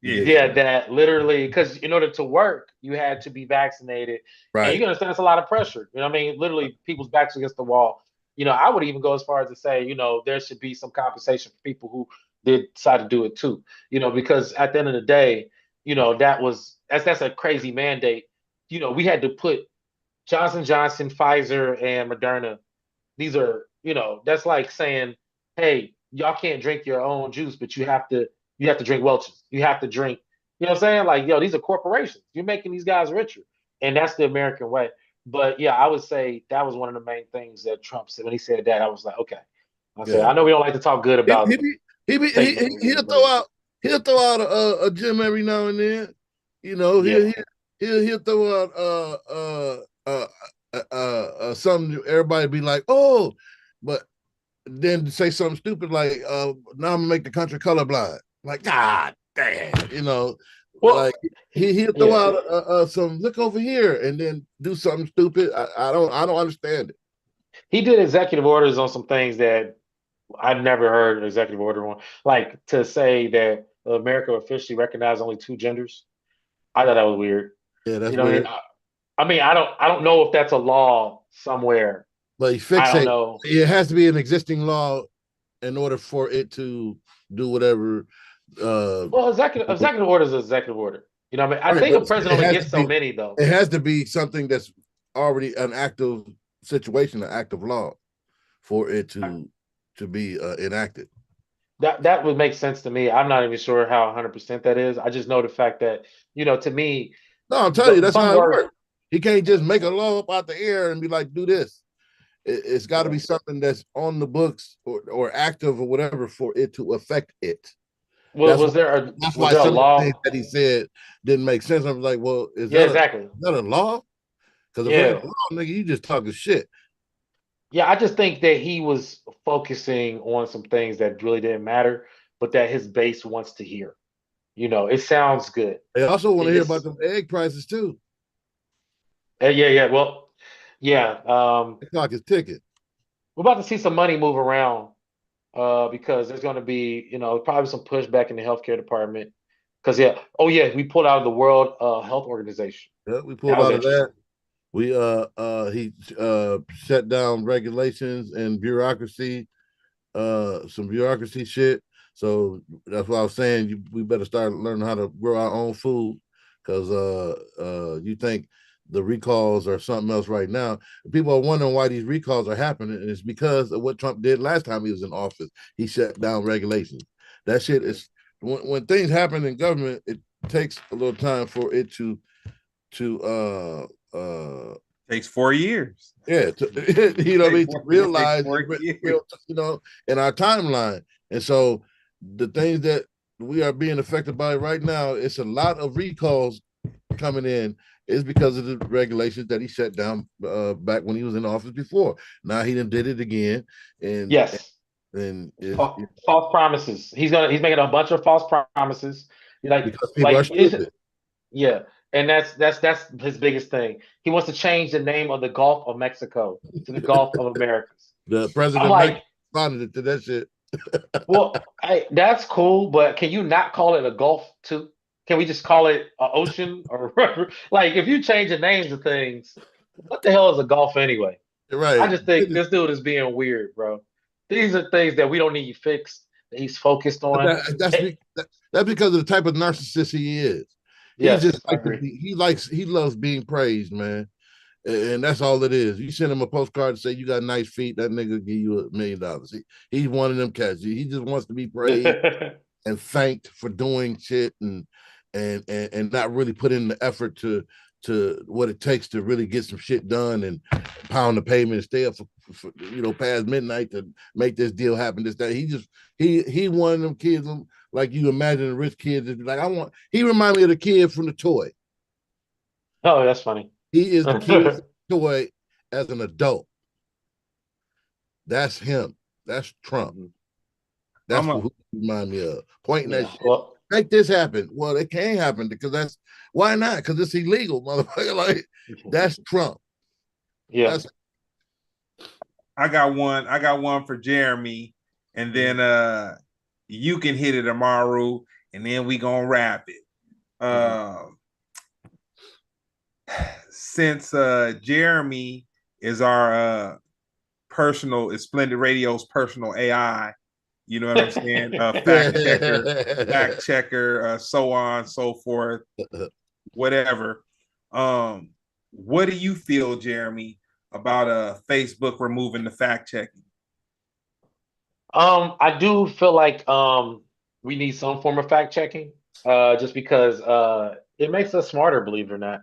Yeah. Yeah, that literally, because in order to work, you had to be vaccinated, and you Right. can understand it's a lot of pressure. You know what I mean? Literally, people's backs against the wall. I would even go as far as to say, there should be some compensation for people who did decide to do it too. Because at the end of the day, that's a crazy mandate. We had to put Johnson Johnson, Pfizer, and Moderna. These are, that's like saying, hey, y'all can't drink your own juice, but you have to drink Welch's. You have to drink, you know what I'm saying? Like, these are corporations. You're making these guys richer. And that's the American way. But yeah, I would say that was one of the main things that Trump said when he said that. I was like, okay. I said, Yeah. I know we don't like to talk good He, about he, be- he, be- Satan or he'll whatever, but throw out a gym every now and then. You know, yeah. he'll throw out something. Everybody be like, oh, but then say something stupid like, now I'm gonna make the country colorblind. Like, God damn, like Well, he'll throw yeah. out some look over here and then do something stupid. I don't understand it. He did executive orders on some things that I've never heard an executive order on. Like to say that America officially recognized only two genders. I thought that was weird. Yeah, that's You know what I mean? weird. I mean, I don't know if that's a law somewhere. But he I don't fixate. know. It has to be an existing law in order for it to do whatever. Uh, Well, executive order is an executive order. You know what I mean? I right, think but a president it only has gets to so be. many though. It has to be something that's already an active situation, an active law, for it to be enacted. That would make sense to me. I'm not even sure how 100% that is. I just know the fact that, to me, No, I'm telling you, that's some how it words. works. He can't just make a law up out the air and be like, "Do this." It's got to Yeah. be something that's on the books or active or whatever for it to affect it. Was, That's was why. there a That's was why there a some of the things law? that he said didn't make sense. I was like, "Well, is Yeah, that a exactly. law? Because if it ain't Yeah. a law, nigga, you just talking shit." Yeah, I just think that he was focusing on some things that really didn't matter, but that his base wants to hear. It sounds good. They also want to hear about It's them egg prices too. yeah, yeah. Well, yeah. The clock is ticking. We're about to see some money move around because there's going to be, probably some pushback in the healthcare department. Because yeah, oh yeah, we pulled out of the World Health Organization. Yeah, we That pulled was out of interesting. that. We he shut down regulations and bureaucracy, some bureaucracy shit. So that's why I was saying we better start learning how to grow our own food because you think the recalls are something else right now. People are wondering why these recalls are happening, and it's because of what Trump did last time he was in office. He shut down regulations. That shit is when things happen in government, it takes a little time for it to Takes 4 years. yeah, you know what I mean, to It takes realize four years. real, in our timeline. And so the things that we are being affected by right now, it's a lot of recalls coming in is because of the regulations that he shut down back when he was in office before. Now he done did it again, and Yes, and it's false promises. He's making a bunch of false promises. because people are Is stupid. yeah, and that's his biggest thing. He wants to change the name of the Gulf of Mexico to the Gulf of Americas. The I'm president like, responded to that shit. well, that's cool, but can you not call it a Gulf too? Can we just call it an ocean or like if you change the names of things, what the hell is a Gulf anyway? I Right. just think this dude is being weird, bro. These are things that we don't need fixed, that he's focused But on. that's because of the type of narcissist he is. He's Yes, just I like to agree. be. He loves being praised, man, and that's all it is. You send him a postcard and say you got nice feet, that nigga give you $1 million. He's one of them cats. He just wants to be praised and thanked for doing shit and not really put in the effort to what it takes to really get some shit done and pound the pavement and stay up for past midnight to make this deal happen. This that he one of them kids like you imagine a rich kid that be like I want. He remind me of the kid from the toy. Oh, that's funny. He is the kid's toy as an adult. That's him. That's Trump. That's I'm a who he remind me of. Pointing that Yeah. shit. Well, Make this happen. Well, it can't happen because that's why not? Because it's illegal, motherfucker. Like that's Trump. yeah. That's I got one for Jeremy, and then you can hit it, Amaru. and then we gonna wrap it. Since Jeremy is our is Splendid Radio's personal AI, you know what I'm saying? Fact checker, so on, so forth, whatever. What do you feel, Jeremy, about Facebook removing the fact checking? I do feel like we need some form of fact checking, just because it makes us smarter, believe it or not.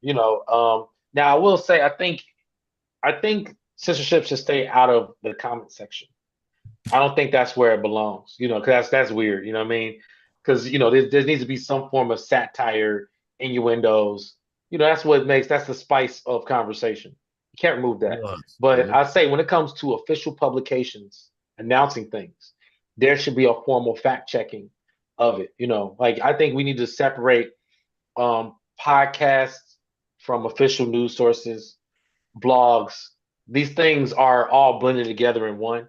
Now I will say I think censorship should stay out of the comment section. I don't think that's where it belongs, because that's weird, you know what I mean? Because there needs to be some form of satire, innuendos. That's the spice of conversation. You can't remove that. But I say when it comes to official publications announcing things, there should be a formal fact checking of it. Like I think we need to separate podcasts from official news sources, blogs. These things are all blended together in one.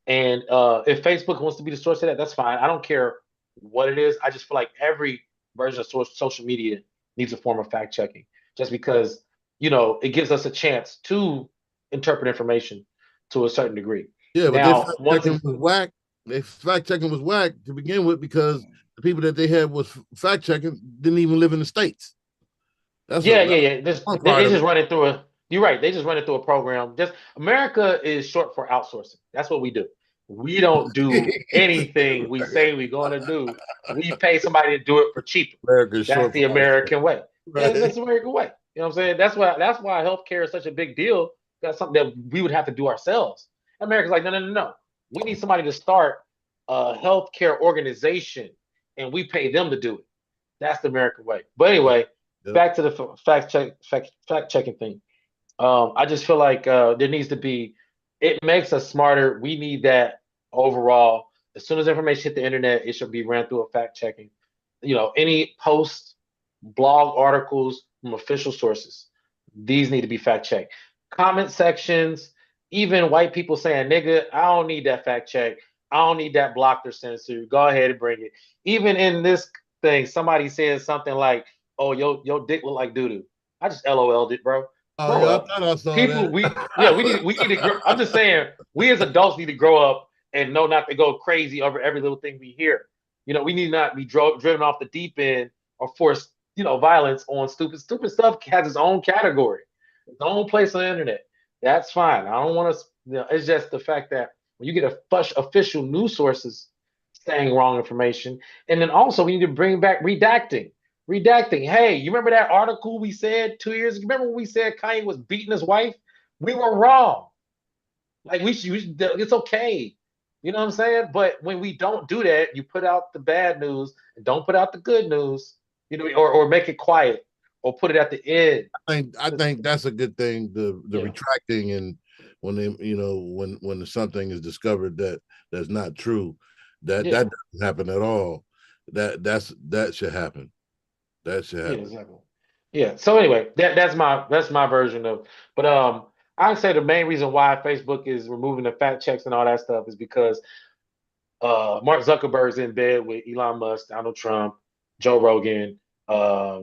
And if Facebook wants to be the source of that, that's fine. I don't care what it is. I just feel like every version of social media needs a form of fact checking, just because it gives us a chance to interpret information to a certain degree. Yeah, but their Now, fact checking was whack. Their fact checking was whack to begin with because the people that they had was fact checking didn't even live in the states. That's yeah. one They part of just it. run it through a. You're right. They just run it through a program. Just America is short for outsourcing. That's what we do. We don't do anything we say we're going to do. We pay somebody to do it for cheaper. America's That's short the for outsourcing. American way. Yeah, Right. it's the American way. You know what I'm saying? That's why healthcare is such a big deal. That's something that we would have to do ourselves. America's like, no. We need somebody to start a healthcare organization, and we pay them to do it. That's the American way. But anyway, Yep. back to the fact checking thing. I just feel like there needs to be. It makes us smarter. We need that overall. As soon as information hit the internet, it should be ran through a fact checking. Any posts, blog articles from official sources, these need to be fact checked. Comment sections, even white people saying, "Nigga, I don't need that fact check. I don't need that blocked or censored. Go ahead and bring it." Even in this thing, somebody says something like, "Oh, your dick look like doo doo." I just LOL'd it, bro. Oh Grow yeah, I up. thought I saw People, that. we need to grow. I'm just saying, we as adults need to grow up and know not to go crazy over every little thing we hear. We need not be driven off the deep end or force, violence on stupid. Stupid stuff has its own category, its own place on the internet. That's fine. I don't want to. It's just the fact that when you get official news sources saying wrong information, and then also we need to bring back redacting. Redacting. Hey, you remember that article we said 2 years ago? Remember when we said Kanye was beating his wife? We were wrong. Like it's okay. You know what I'm saying? But when we don't do that, you put out the bad news and don't put out the good news, or make it quiet or put it at the end. I think that's a good thing. The Yeah, retracting and when they when something is discovered that's not true, that yeah, doesn't happen at all. That should happen. That should yeah, happen. exactly. Yeah. So anyway, that's my version of. But I'd say the main reason why Facebook is removing the fact checks and all that stuff is because Mark Zuckerberg's in bed with Elon Musk, Donald Trump, Joe Rogan. Uh,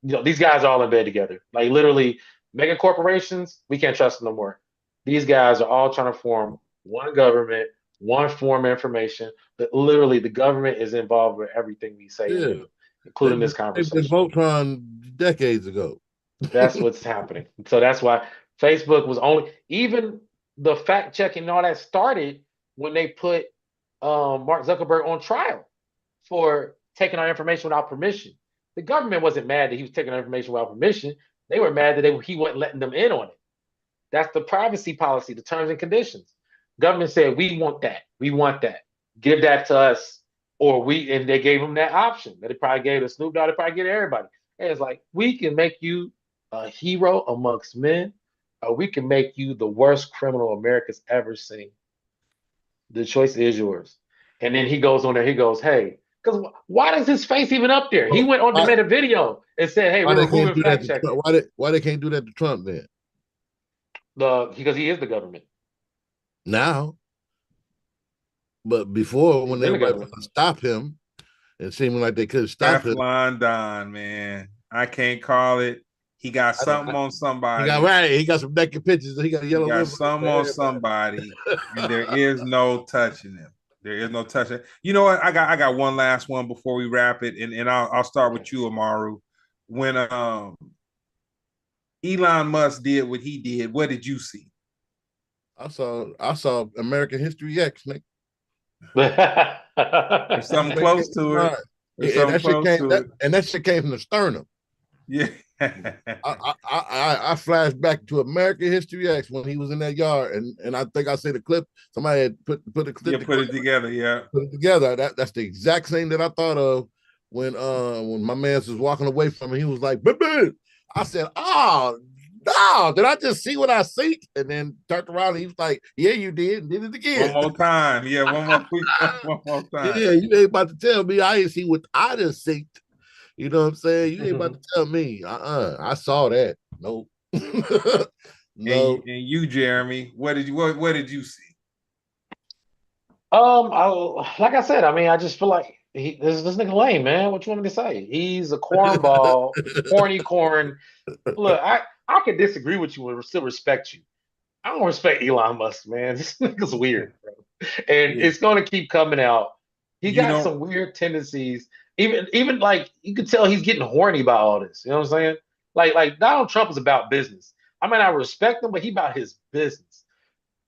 these guys are all in bed together. Like literally, mega corporations, we can't trust them no more. These guys are all trying to form one government, one form of information. But literally, the government is involved with everything we say and Yeah, do, including this they've been conversation. Voltron decades ago. That's what's happening. So that's why Facebook was only even the fact checking and all that started when they put Mark Zuckerberg on trial for taking our information without permission. The government wasn't mad that he was taking our information without permission. They were mad that he wasn't letting them in on it. That's the privacy policy, the terms and conditions. Government said, we want that. We want that. Give that to us. And they gave them that option. They probably gave it to Snoop Dogg, they probably gave it to everybody. And it's like, we can make you a hero amongst men, or we can make you the worst criminal America's ever seen. The choice is yours. And then he goes on there, he goes, hey, because why is his face even up there? He went on to Why, made a video and said, hey, why we're they can't removing do that fact to checking. Trump? Why they can't do that to Trump then? Because he is the government. Now, but before when He's they in the were government. to stop him, and seeming like they couldn't stop him. Teflon Don, man. I can't call it. He got something on He got somebody. right. He got some naked pictures. He got a He yellow got lip. something on somebody, and there is no touching him. There is no touching. You know what? I got one last one before we wrap it, and I'll start with you, Amaru. When Elon Musk did what he did, what did you see? I saw American History X, Nick. There's something close to it. There's And something that shit close came to that it. and that shit came from the sternum. Yeah. I flashed back to American History X when he was in that yard, and I think I see the clip. Somebody had put a clip, Put it together. Yeah. put it together. That's the exact same that I thought of when my man was walking away from him. He was like, "Baby," I said, "Oh no, did I just see what I see?" And then turned around and he was like, "Yeah, you did, and did it One again." more time. Yeah, one more one more time. Yeah, you ain't about to tell me I didn't see what I just see. You know what I'm saying? You ain't about to tell me. I saw that. Nope. No. And you, Jeremy, what did you see? Like I said, I mean, I just feel like this nigga lame, man. What you want me to say? He's a cornball, corny corn. Look, I could disagree with you and still respect you. I don't respect Elon Musk, man. This nigga's weird, bro. And Yeah. it's gonna keep coming out. He You got know, some weird tendencies. Even like you could tell he's getting horny about all this. You know what I'm saying? Like Donald Trump is about business. I mean, I respect him, but he about his business.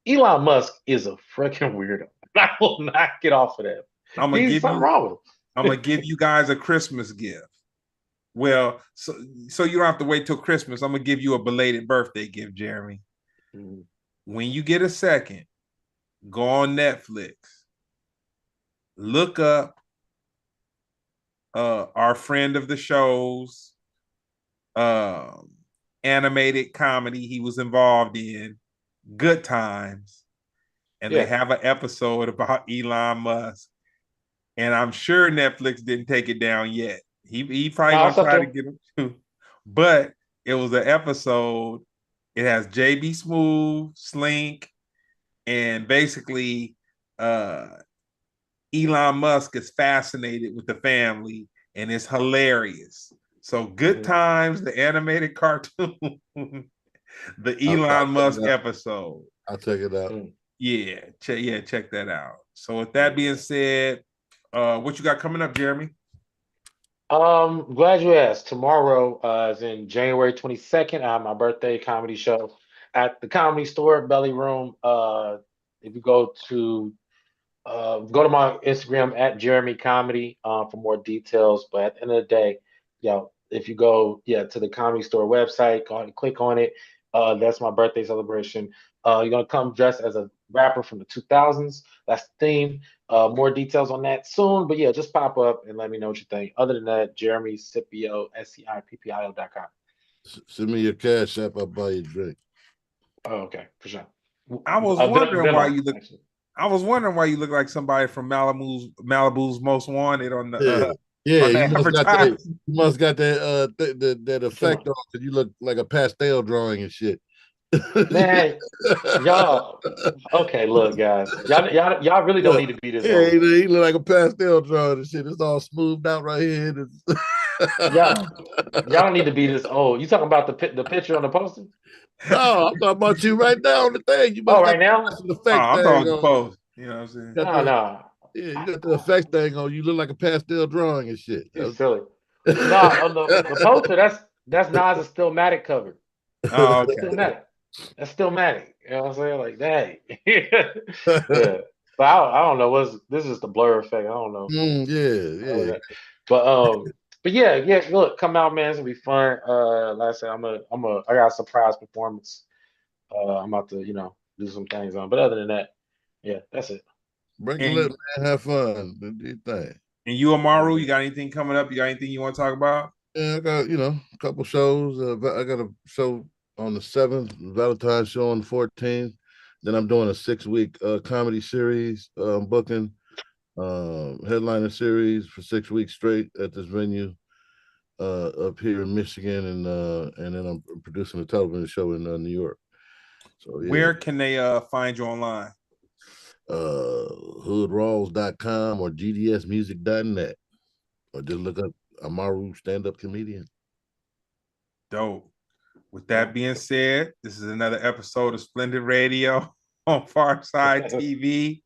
Elon Musk is a freaking weirdo. I will not get off of that. I'm gonna He's give something you wrong with I'm gonna give you guys a Christmas gift. Well, so you don't have to wait till Christmas. I'm gonna give you a belated birthday gift, Jeremy. him. When you get a second, go on Netflix, look up our friend of the show's um animated comedy he was involved in, Good Times, and they Yeah. have an episode about Elon Musk. And I'm sure Netflix didn't take it down yet. He probably No, gonna it's up try to there. get him too. But it was an episode. It has JB Smooth, Slink, and basically uh Elon Musk is fascinated with the family and it's hilarious. So Good Mhm. Times, the animated cartoon, the I'll Elon check Musk it out. episode. I'll check it out. Mm. Check that out. So with that being said, what you got coming up, Jeremy? Glad you asked. Tomorrow is in January 22nd. I have my birthday comedy show at the Comedy Store, Belly Room. If you go to my Instagram at Jeremy Comedy for more details. But at the end of the day, if you go to the Comedy Store website, go and click on it. That's my birthday celebration. You're gonna come dressed as a rapper from the 2000s. That's the theme. More details on that soon. But yeah, just pop up and let me know what you think. Other than that, Jeremy Scipio, SCIPPIO.com. Send me your cash app. I'll buy you a drink. Oh, okay, for sure. I was wondering why Venmo, you look. actually. I was wondering why you look like somebody from Malibu's Most Wanted Yeah. Yeah, on the you must got that. advertising. You must got that that effect on because you look like a pastel drawing and shit. Man, y'all, okay, look, guys, y'all really don't Look, need to be this yeah, old. he look like a pastel drawing and shit. It's all smoothed out right here. Y'all, y'all don't need to be this old. You talking about the picture on the poster? No, I'm talking about you right now on the thing. You Oh, must got right now? the Oh, effect I'm thing talking on. post. You know what I'm saying? Got No, the no, Yeah, you got the effects thing on. You look like a pastel drawing and shit. you silly. No, on the poster, that's Nas's Stillmatic cover. Oh, That's okay. Stillmatic. That's Stillmatic. You know what I'm saying? Like, dang. Yeah. But I don't know. This is the blur effect. I don't know. Yeah, yeah. But but yeah, look, come out, man. It's gonna be fun. Like I said, I got a surprise performance. I'm about to, do some things on. But other than that, yeah, that's it. Break a leg, And man. Have fun. Do your thing. you, Amaru, you got anything coming up? You got anything you want to talk about? Yeah, I got a couple shows. I got a show on the 7th, Valentine's show on the 14th. Then I'm doing a 6-week comedy series. I'm booking headliner series for 6 weeks straight at this venue up here in Michigan, and then I'm producing a television show in New York. So yeah, Where can they find you online? hoodrawls.com or gdsmusic.net. or just look up Amaru stand-up comedian. Dope. With that being said, this is another episode of Splendid Radio on Farside TV.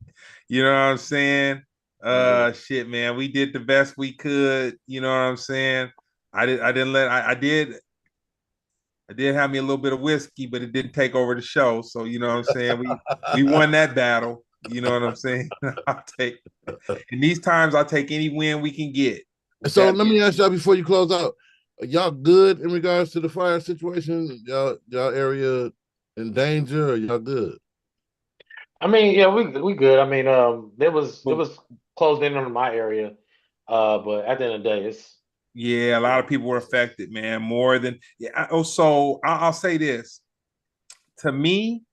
You know what I'm saying? Shit, man, we did the best we could. You know what I'm saying? I did have me a little bit of whiskey, but it didn't take over the show. So you know what I'm saying? We won that battle. You know what I'm saying? I'll take in these times. I'll take any win we can get. So let me ask y'all before you close out. Are y'all good in regards to the fire situation? Y'all area in danger, or y'all good? I mean, yeah, we good. I mean, it was closed in on my area, but at the end of the day, it's a lot of people were affected, man. More than so I'll say this to me,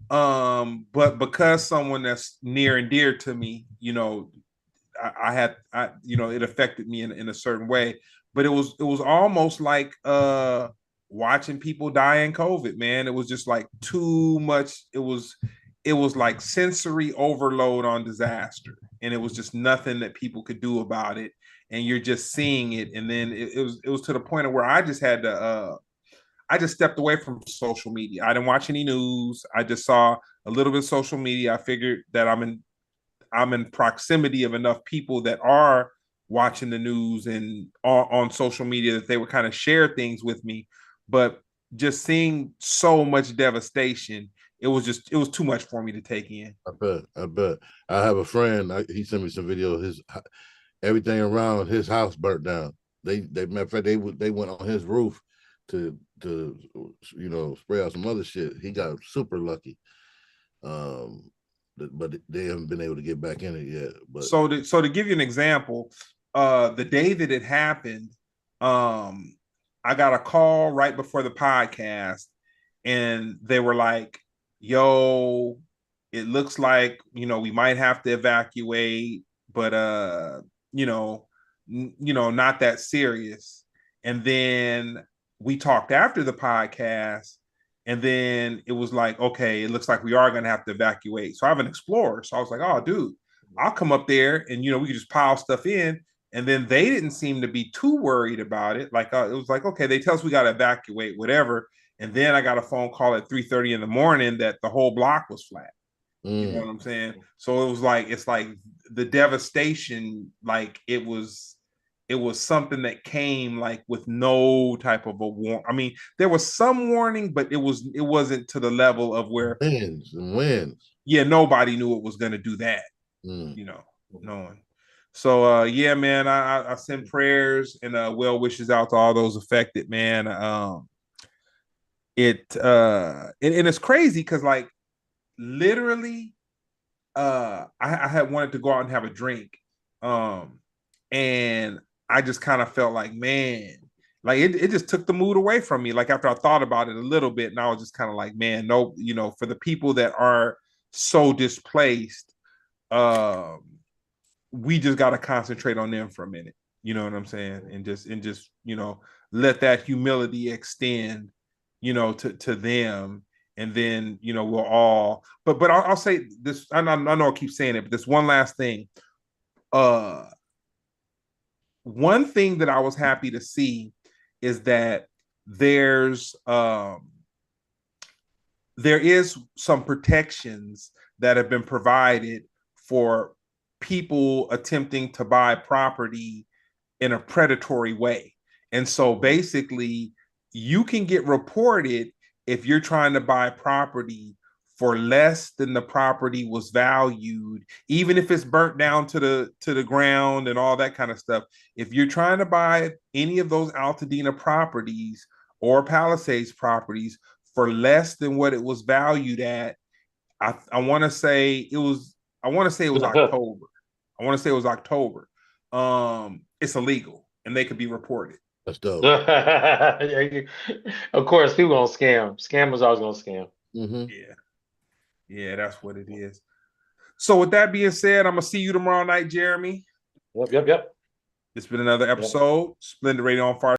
but because someone that's near and dear to me, you know, it affected me in a certain way. But it was almost like watching people die in COVID, man. It was just like too much. It was like sensory overload on disaster, and it was just nothing that people could do about it. And you're just seeing it, and then it was to the point of where I just had to I just stepped away from social media. I didn't watch any news. I just saw a little bit of social media. I figured that I'm in proximity of enough people that are watching the news and on social media that they would kind of share things with me. But just seeing so much devastation, it was too much for me to take in. I bet. I have a friend. He sent me some video. His everything around his house burnt down. They matter of fact they went on his roof to spray out some other shit. He got super lucky. But they haven't been able to get back in it yet. But so to give you an example, the day that it happened, I got a call right before the podcast, and they were like, "Yo, it looks like we might have to evacuate, but not that serious." And then we talked after the podcast, and then it was like, okay, it looks like we are going to have to evacuate. So I have an Explorer. So I was like, oh, dude, I'll come up there and, we can just pile stuff in. And then they didn't seem to be too worried about it. Like, it was like, okay, they tell us we got to evacuate, whatever. And then I got a phone call at 3:30 in the morning that the whole block was flat. You know what I'm saying? So it's like the devastation, like it was something that came like with no type of a warning. I mean, there was some warning, but it wasn't to the level of where winds. Yeah, nobody knew it was going to do that. No one. So yeah, man, I send prayers and well wishes out to all those affected, man. And it's crazy because like literally I had wanted to go out and have a drink. And I just kind of felt like, man, like it just took the mood away from me. Like after I thought about it a little bit, and I was just kind of like, man, no, for the people that are so displaced, we just got to concentrate on them for a minute. You know what I'm saying? And just let that humility extend, to them. And then, we'll all, but I'll say this, I know I keep saying it, but this one last thing. One thing that I was happy to see is that there is some protections that have been provided for people attempting to buy property in a predatory way. And so basically, you can get reported if you're trying to buy property for less than the property was valued, even if it's burnt down to the ground and all that kind of stuff. If you're trying to buy any of those Altadena properties or Palisades properties for less than what it was valued at, I want to say it was October. I want to say it was October. It's illegal and they could be reported. That's dope. Of course, people gonna scam. Scammers always gonna scam. Yeah, that's what it is. So with that being said, I'm gonna see you tomorrow night, Jeremy. Yep. It's been another episode, Splendid Radio on Far